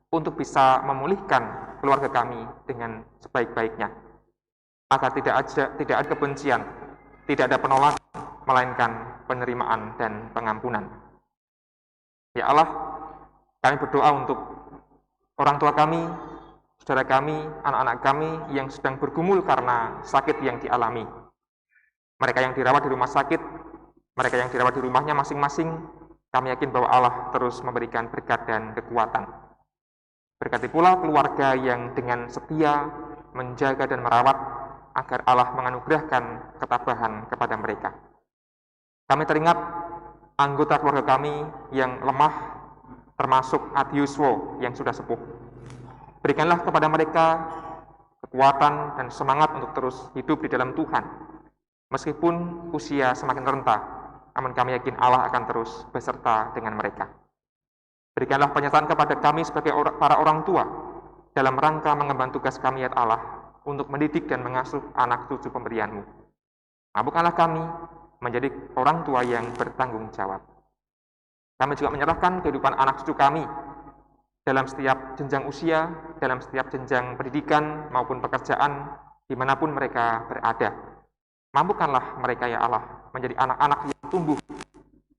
untuk bisa memulihkan keluarga kami dengan sebaik-baiknya, agar tidak ada kebencian, tidak ada penolakan, melainkan penerimaan dan pengampunan. Ya Allah, kami berdoa untuk orang tua kami, saudara kami, anak-anak kami yang sedang bergumul karena sakit yang dialami. Mereka yang dirawat di rumah sakit, mereka yang dirawat di rumahnya masing-masing, kami yakin bahwa Allah terus memberikan berkat dan kekuatan. Berkati pula keluarga yang dengan setia menjaga dan merawat agar Allah menganugerahkan ketabahan kepada mereka. Kami teringat anggota keluarga kami yang lemah, termasuk Adiuswo yang sudah sepuh. Berikanlah kepada mereka kekuatan dan semangat untuk terus hidup di dalam Tuhan. Meskipun usia semakin renta, namun kami yakin Allah akan terus beserta dengan mereka. Berikanlah penyertaan kepada kami sebagai para orang tua dalam rangka mengemban tugas kami ya Allah untuk mendidik dan mengasuh anak cucu pemberian-Mu. Mampukanlah kami menjadi orang tua yang bertanggung jawab. Kami juga menyerahkan kehidupan anak cucu kami dalam setiap jenjang usia, dalam setiap jenjang pendidikan maupun pekerjaan, dimanapun mereka berada. Mampukanlah mereka ya Allah menjadi anak-anak yang tumbuh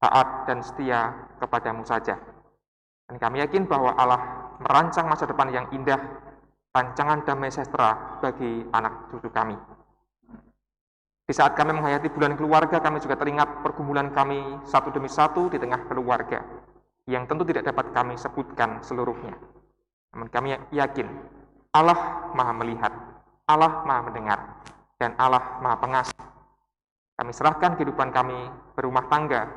taat dan setia kepada-Mu saja. Dan kami yakin bahwa Allah merancang masa depan yang indah, rancangan damai sejahtera bagi anak cucu kami. Di saat kami menghayati bulan keluarga, kami juga teringat pergumulan kami satu demi satu di tengah keluarga, yang tentu tidak dapat kami sebutkan seluruhnya. Namun kami yakin, Allah Maha melihat, Allah Maha mendengar, dan Allah Maha pengasih. Kami serahkan kehidupan kami berumah tangga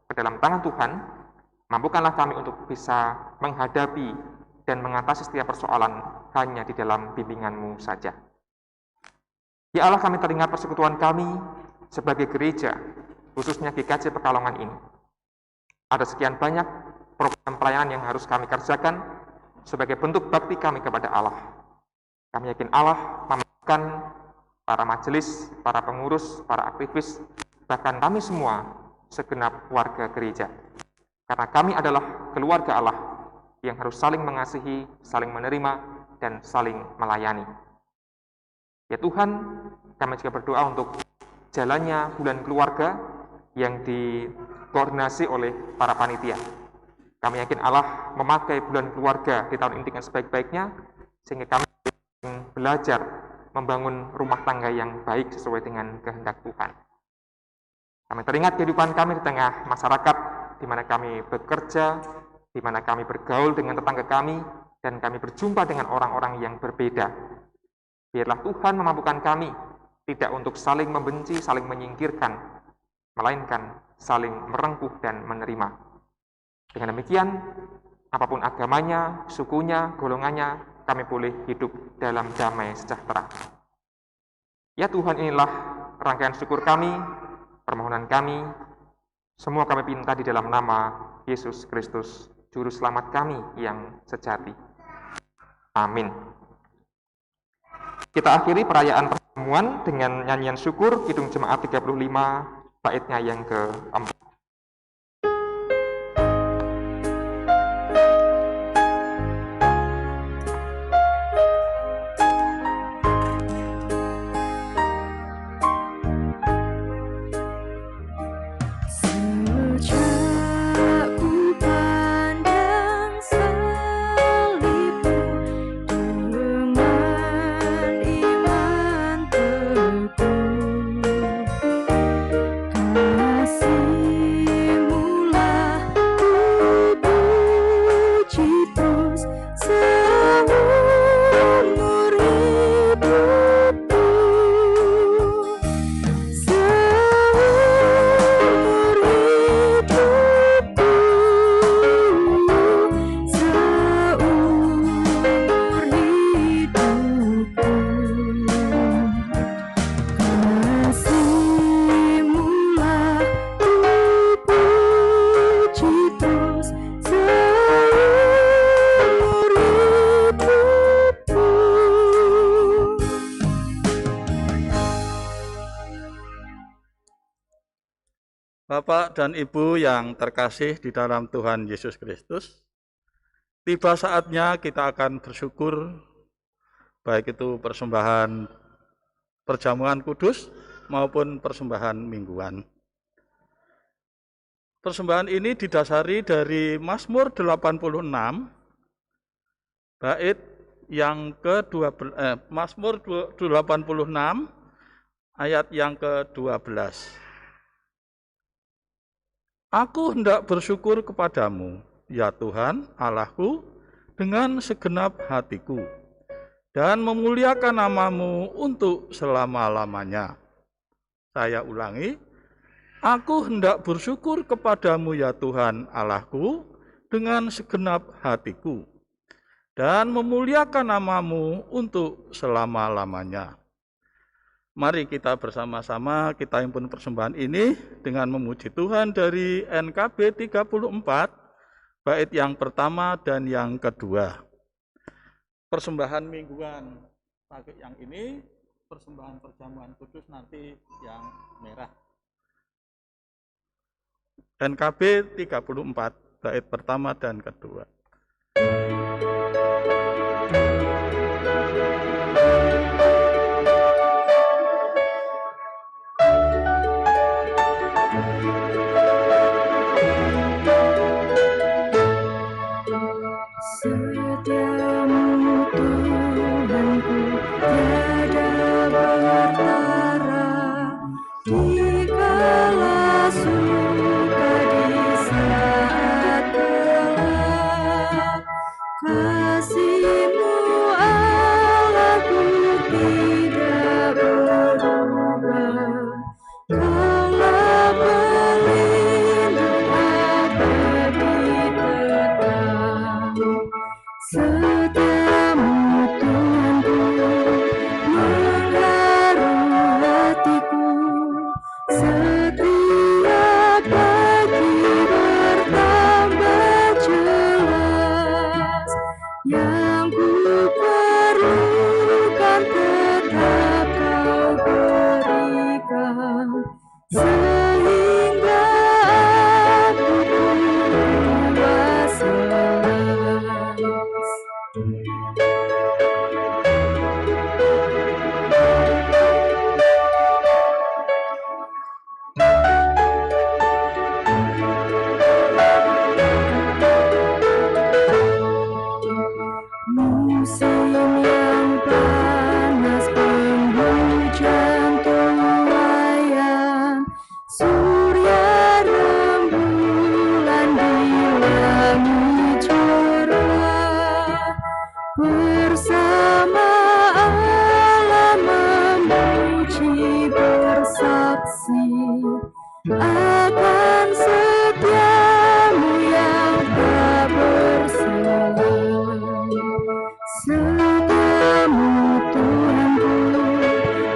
ke dalam tangan Tuhan. Mampukanlah kami untuk bisa menghadapi dan mengatasi setiap persoalan hanya di dalam bimbingan-Mu saja. Ya Allah, kami teringat persekutuan kami sebagai gereja, khususnya GKJ Pekalongan ini. Ada sekian banyak program pelayanan yang harus kami kerjakan sebagai bentuk bakti kami kepada Allah. Kami yakin Allah memampukan para majelis, para pengurus, para aktivis, bahkan kami semua segenap warga gereja Karena kami adalah keluarga Allah yang harus saling mengasihi, saling menerima, dan saling melayani. Ya Tuhan, kami juga berdoa untuk jalannya bulan keluarga yang dikoordinasi oleh para panitia. Kami yakin Allah memakai bulan keluarga di tahun ini dengan sebaik-baiknya, sehingga kami belajar membangun rumah tangga yang baik sesuai dengan kehendak Tuhan. Kami teringat kehidupan kami di tengah masyarakat, di mana kami bekerja, di mana kami bergaul dengan tetangga kami, dan kami berjumpa dengan orang-orang yang berbeda. Biarlah Tuhan memampukan kami tidak untuk saling membenci, saling menyingkirkan, melainkan saling merengkuh dan menerima. Dengan demikian, apapun agamanya, sukunya, golongannya, kami boleh hidup dalam damai sejahtera. Ya Tuhan, inilah rangkaian syukur kami, permohonan kami, semua kami pinta di dalam nama Yesus Kristus, Juru Selamat kami yang sejati. Amin. Kita akhiri perayaan pertemuan dengan nyanyian syukur Kidung Jemaat 35, baitnya yang ke-4. Bapak dan Ibu yang terkasih di dalam Tuhan Yesus Kristus, tiba saatnya kita akan bersyukur, baik itu persembahan perjamuan kudus maupun persembahan mingguan. Persembahan ini didasari dari Mazmur 86, bait yang ke-12, Mazmur 86, ayat yang ke-12. Aku hendak bersyukur kepadamu, ya Tuhan, Allahku, dengan segenap hatiku, dan memuliakan namamu untuk selama-lamanya. Saya ulangi, aku hendak bersyukur kepadamu, ya Tuhan, Allahku, dengan segenap hatiku, dan memuliakan namamu untuk selama-lamanya. Mari kita bersama-sama kita himpun persembahan ini dengan memuji Tuhan dari NKB 34, bait yang pertama dan yang kedua. Persembahan mingguan pakai yang ini, persembahan perjamuan kudus nanti yang merah. NKB 34, bait pertama dan kedua. Setiamu Tuhanku tiada bertara, dikala suka di saat gelap, kasih musim yang panas, penghujan tuayan, surya rembulan di langit cerah, bersama Allah memuji bersaksi akan setiamu yang tak bersalah. Setiamu Tuhanku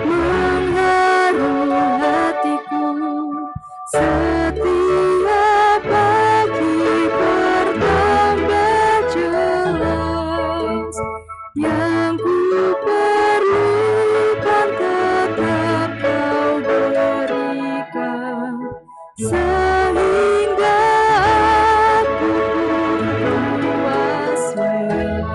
mengharu hatiku, setiap pagi bertambah jelas. Yang ku perlukan tetap Kau berikan, sehingga aku puas lelah.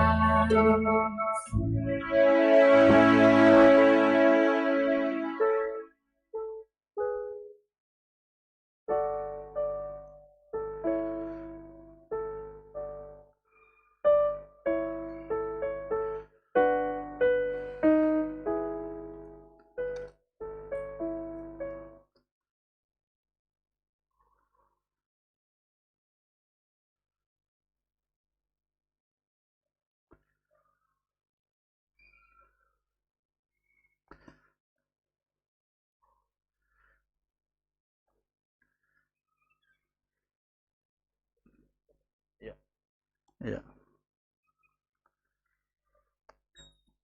Ya.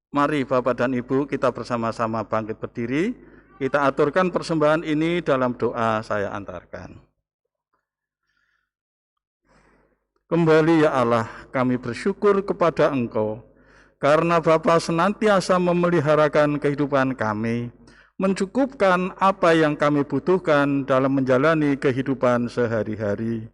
Mari Bapak dan Ibu, kita bersama-sama bangkit berdiri. Kita aturkan persembahan ini dalam doa saya antarkan. Kembali ya Allah, kami bersyukur kepada Engkau, karena Bapa senantiasa memeliharakan kehidupan kami, mencukupkan apa yang kami butuhkan dalam menjalani kehidupan sehari-hari.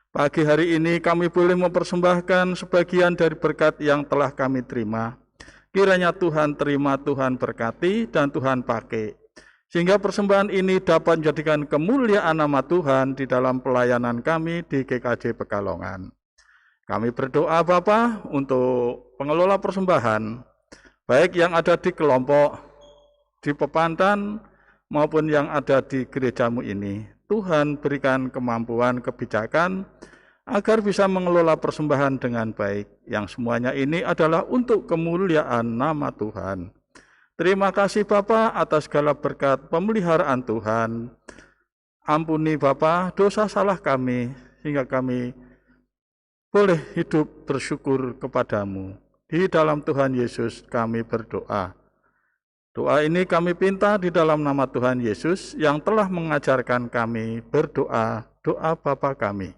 Pagi hari ini kami boleh mempersembahkan sebagian dari berkat yang telah kami terima. Kiranya Tuhan terima, Tuhan berkati, dan Tuhan pakai, sehingga persembahan ini dapat menjadikan kemuliaan nama Tuhan di dalam pelayanan kami di GKJ Pekalongan. Kami berdoa Bapa untuk pengelola persembahan, baik yang ada di kelompok, di Pepantan, maupun yang ada di gerejamu ini. Tuhan berikan kemampuan, kebijakan, agar bisa mengelola persembahan dengan baik, yang semuanya ini adalah untuk kemuliaan nama Tuhan. Terima kasih Bapa atas segala berkat pemeliharaan Tuhan. Ampuni Bapa dosa salah kami, sehingga kami boleh hidup bersyukur kepadamu. Di dalam Tuhan Yesus kami berdoa. Doa ini kami pinta di dalam nama Tuhan Yesus yang telah mengajarkan kami berdoa, doa Bapa kami.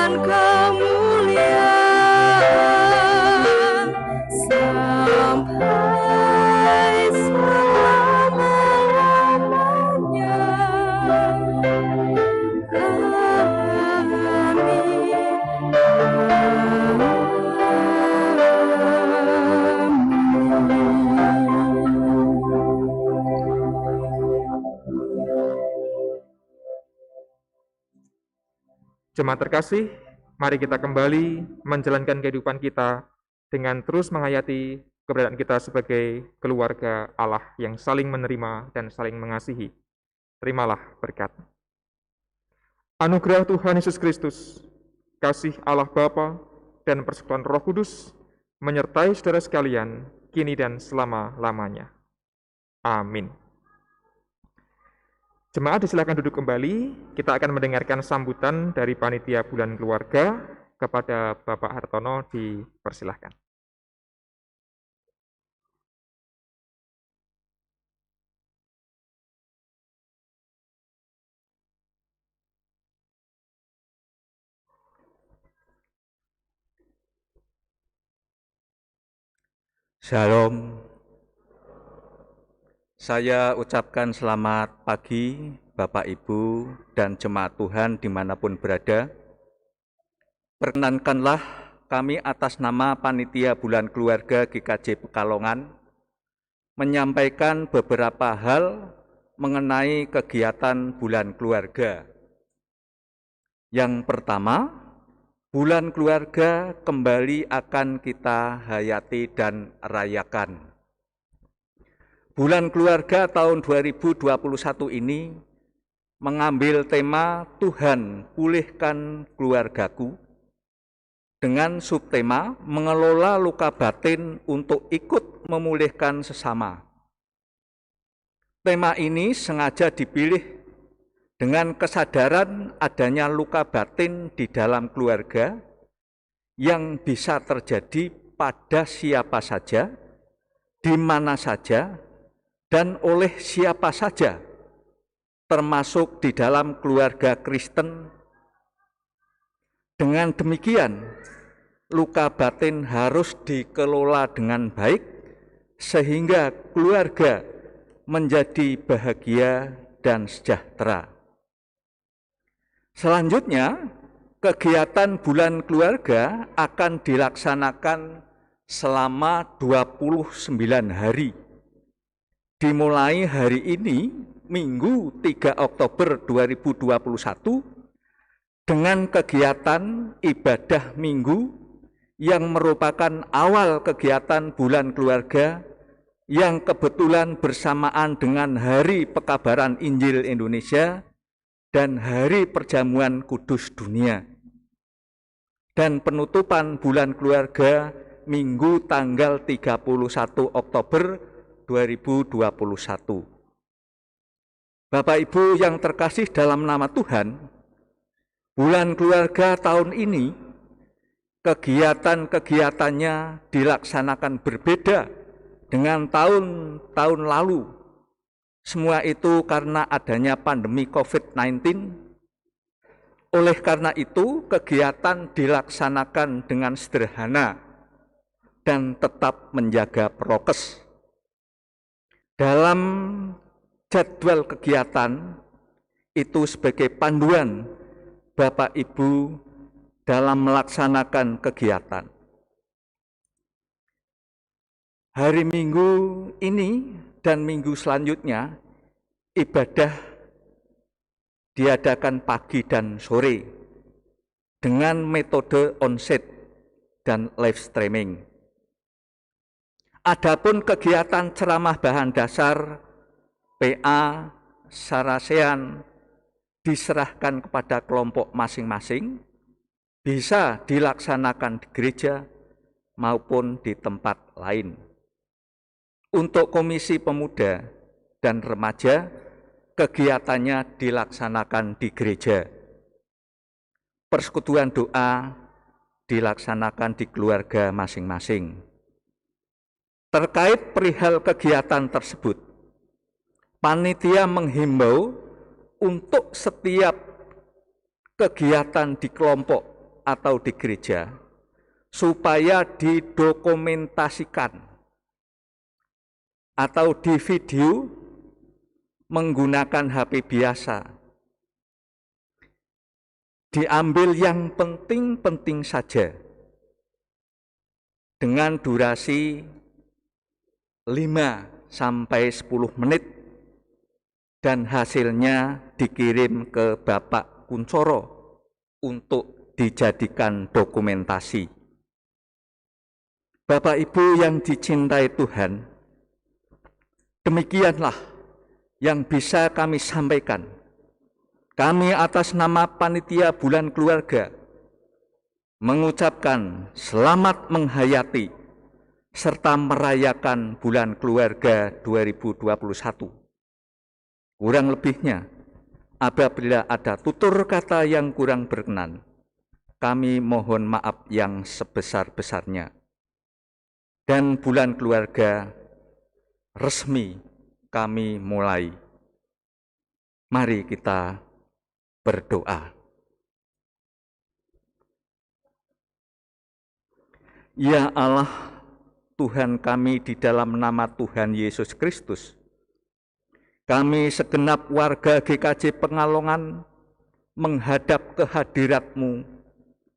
Dan kemuliaan Jemaat terkasih, mari kita kembali menjalankan kehidupan kita dengan terus menghayati keberadaan kita sebagai keluarga Allah yang saling menerima dan saling mengasihi. Terimalah berkat. Anugerah Tuhan Yesus Kristus, kasih Allah Bapa, dan persekutuan Roh Kudus menyertai saudara sekalian, kini dan selama-lamanya. Amin. Jemaat disilakan duduk kembali, kita akan mendengarkan sambutan dari Panitia Bulan Keluarga. Kepada Bapak Hartono dipersilahkan. Shalom. Saya ucapkan selamat pagi Bapak Ibu dan jemaat Tuhan dimanapun berada. Perkenankanlah kami atas nama Panitia Bulan Keluarga GKJ Pekalongan menyampaikan beberapa hal mengenai kegiatan Bulan Keluarga. Yang pertama, Bulan Keluarga kembali akan kita hayati dan rayakan. Bulan Keluarga tahun 2021 ini mengambil tema Tuhan Pulihkan Keluargaku dengan subtema mengelola luka batin untuk ikut memulihkan sesama. Tema ini sengaja dipilih dengan kesadaran adanya luka batin di dalam keluarga yang bisa terjadi pada siapa saja, di mana saja, dan oleh siapa saja, termasuk di dalam keluarga Kristen. Dengan demikian, luka batin harus dikelola dengan baik sehingga keluarga menjadi bahagia dan sejahtera. Selanjutnya, kegiatan Bulan Keluarga akan dilaksanakan selama 29 hari. Dimulai hari ini, Minggu 3 Oktober 2021, dengan kegiatan ibadah minggu yang merupakan awal kegiatan Bulan Keluarga yang kebetulan bersamaan dengan Hari Pekabaran Injil Indonesia dan Hari Perjamuan Kudus Dunia. Dan penutupan Bulan Keluarga Minggu tanggal 31 Oktober 2021. Bapak Ibu yang terkasih dalam nama Tuhan, Bulan Keluarga tahun ini, kegiatan-kegiatannya dilaksanakan berbeda dengan tahun-tahun lalu. Semua itu karena adanya pandemi COVID-19. Oleh karena itu, kegiatan dilaksanakan dengan sederhana dan tetap menjaga prokes. Dalam jadwal kegiatan itu sebagai panduan Bapak Ibu dalam melaksanakan kegiatan. Hari Minggu ini dan minggu selanjutnya ibadah diadakan pagi dan sore dengan metode onsite dan live streaming. Adapun kegiatan ceramah bahan dasar, PA, Sarasean diserahkan kepada kelompok masing-masing, bisa dilaksanakan di gereja maupun di tempat lain. Untuk Komisi Pemuda dan Remaja, kegiatannya dilaksanakan di gereja. Persekutuan doa dilaksanakan di keluarga masing-masing. Terkait perihal kegiatan tersebut, panitia menghimbau untuk setiap kegiatan di kelompok atau di gereja supaya didokumentasikan atau di video menggunakan HP biasa. Diambil yang penting-penting saja dengan durasi 5 sampai 10 menit dan hasilnya dikirim ke Bapak Kuncoro untuk dijadikan dokumentasi. Bapak Ibu yang dicintai Tuhan, demikianlah yang bisa kami sampaikan. Kami atas nama Panitia Bulan Keluarga mengucapkan selamat menghayati serta merayakan Bulan Keluarga 2021. Kurang lebihnya, apabila ada tutur kata yang kurang berkenan, kami mohon maaf yang sebesar-besarnya. Dan Bulan Keluarga resmi kami mulai. Mari kita berdoa. Ya Allah, Tuhan kami di dalam nama Tuhan Yesus Kristus, kami segenap warga GKJ Pekalongan menghadap kehadirat-Mu,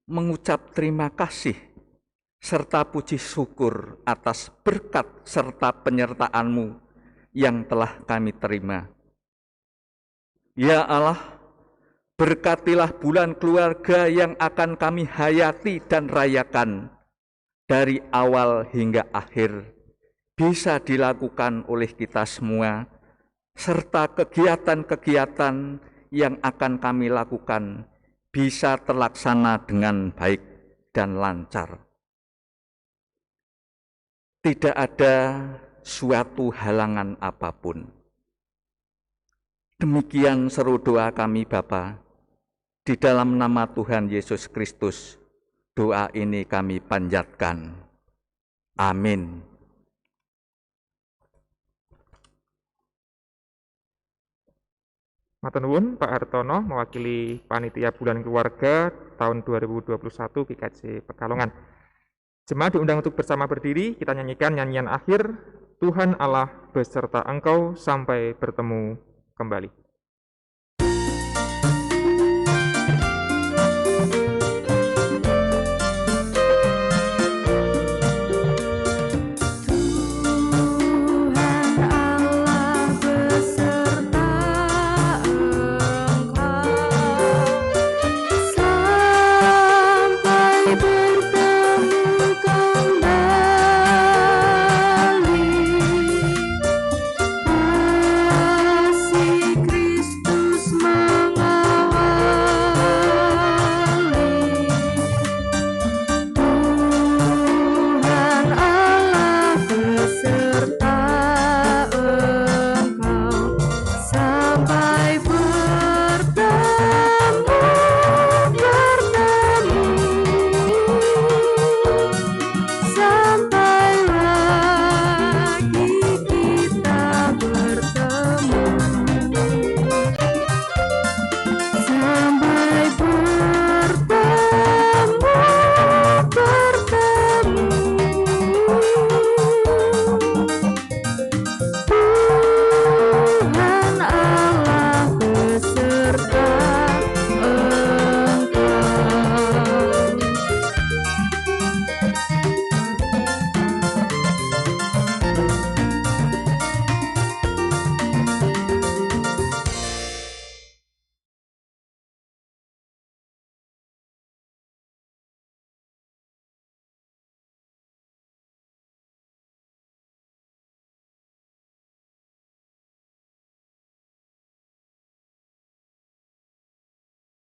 mengucap terima kasih serta puji syukur atas berkat serta penyertaan-Mu yang telah kami terima. Ya Allah, berkatilah Bulan Keluarga yang akan kami hayati dan rayakan dari awal hingga akhir, bisa dilakukan oleh kita semua, serta kegiatan-kegiatan yang akan kami lakukan bisa terlaksana dengan baik dan lancar. Tidak ada suatu halangan apapun. Demikian seru doa kami Bapa, di dalam nama Tuhan Yesus Kristus, doa ini kami panjatkan. Amin. Matur nuwun Pak Hartono mewakili Panitia Bulan Keluarga tahun 2021 GKJ Pekalongan. Jemaat diundang untuk bersama berdiri, kita nyanyikan nyanyian akhir, Tuhan Allah beserta engkau sampai bertemu kembali.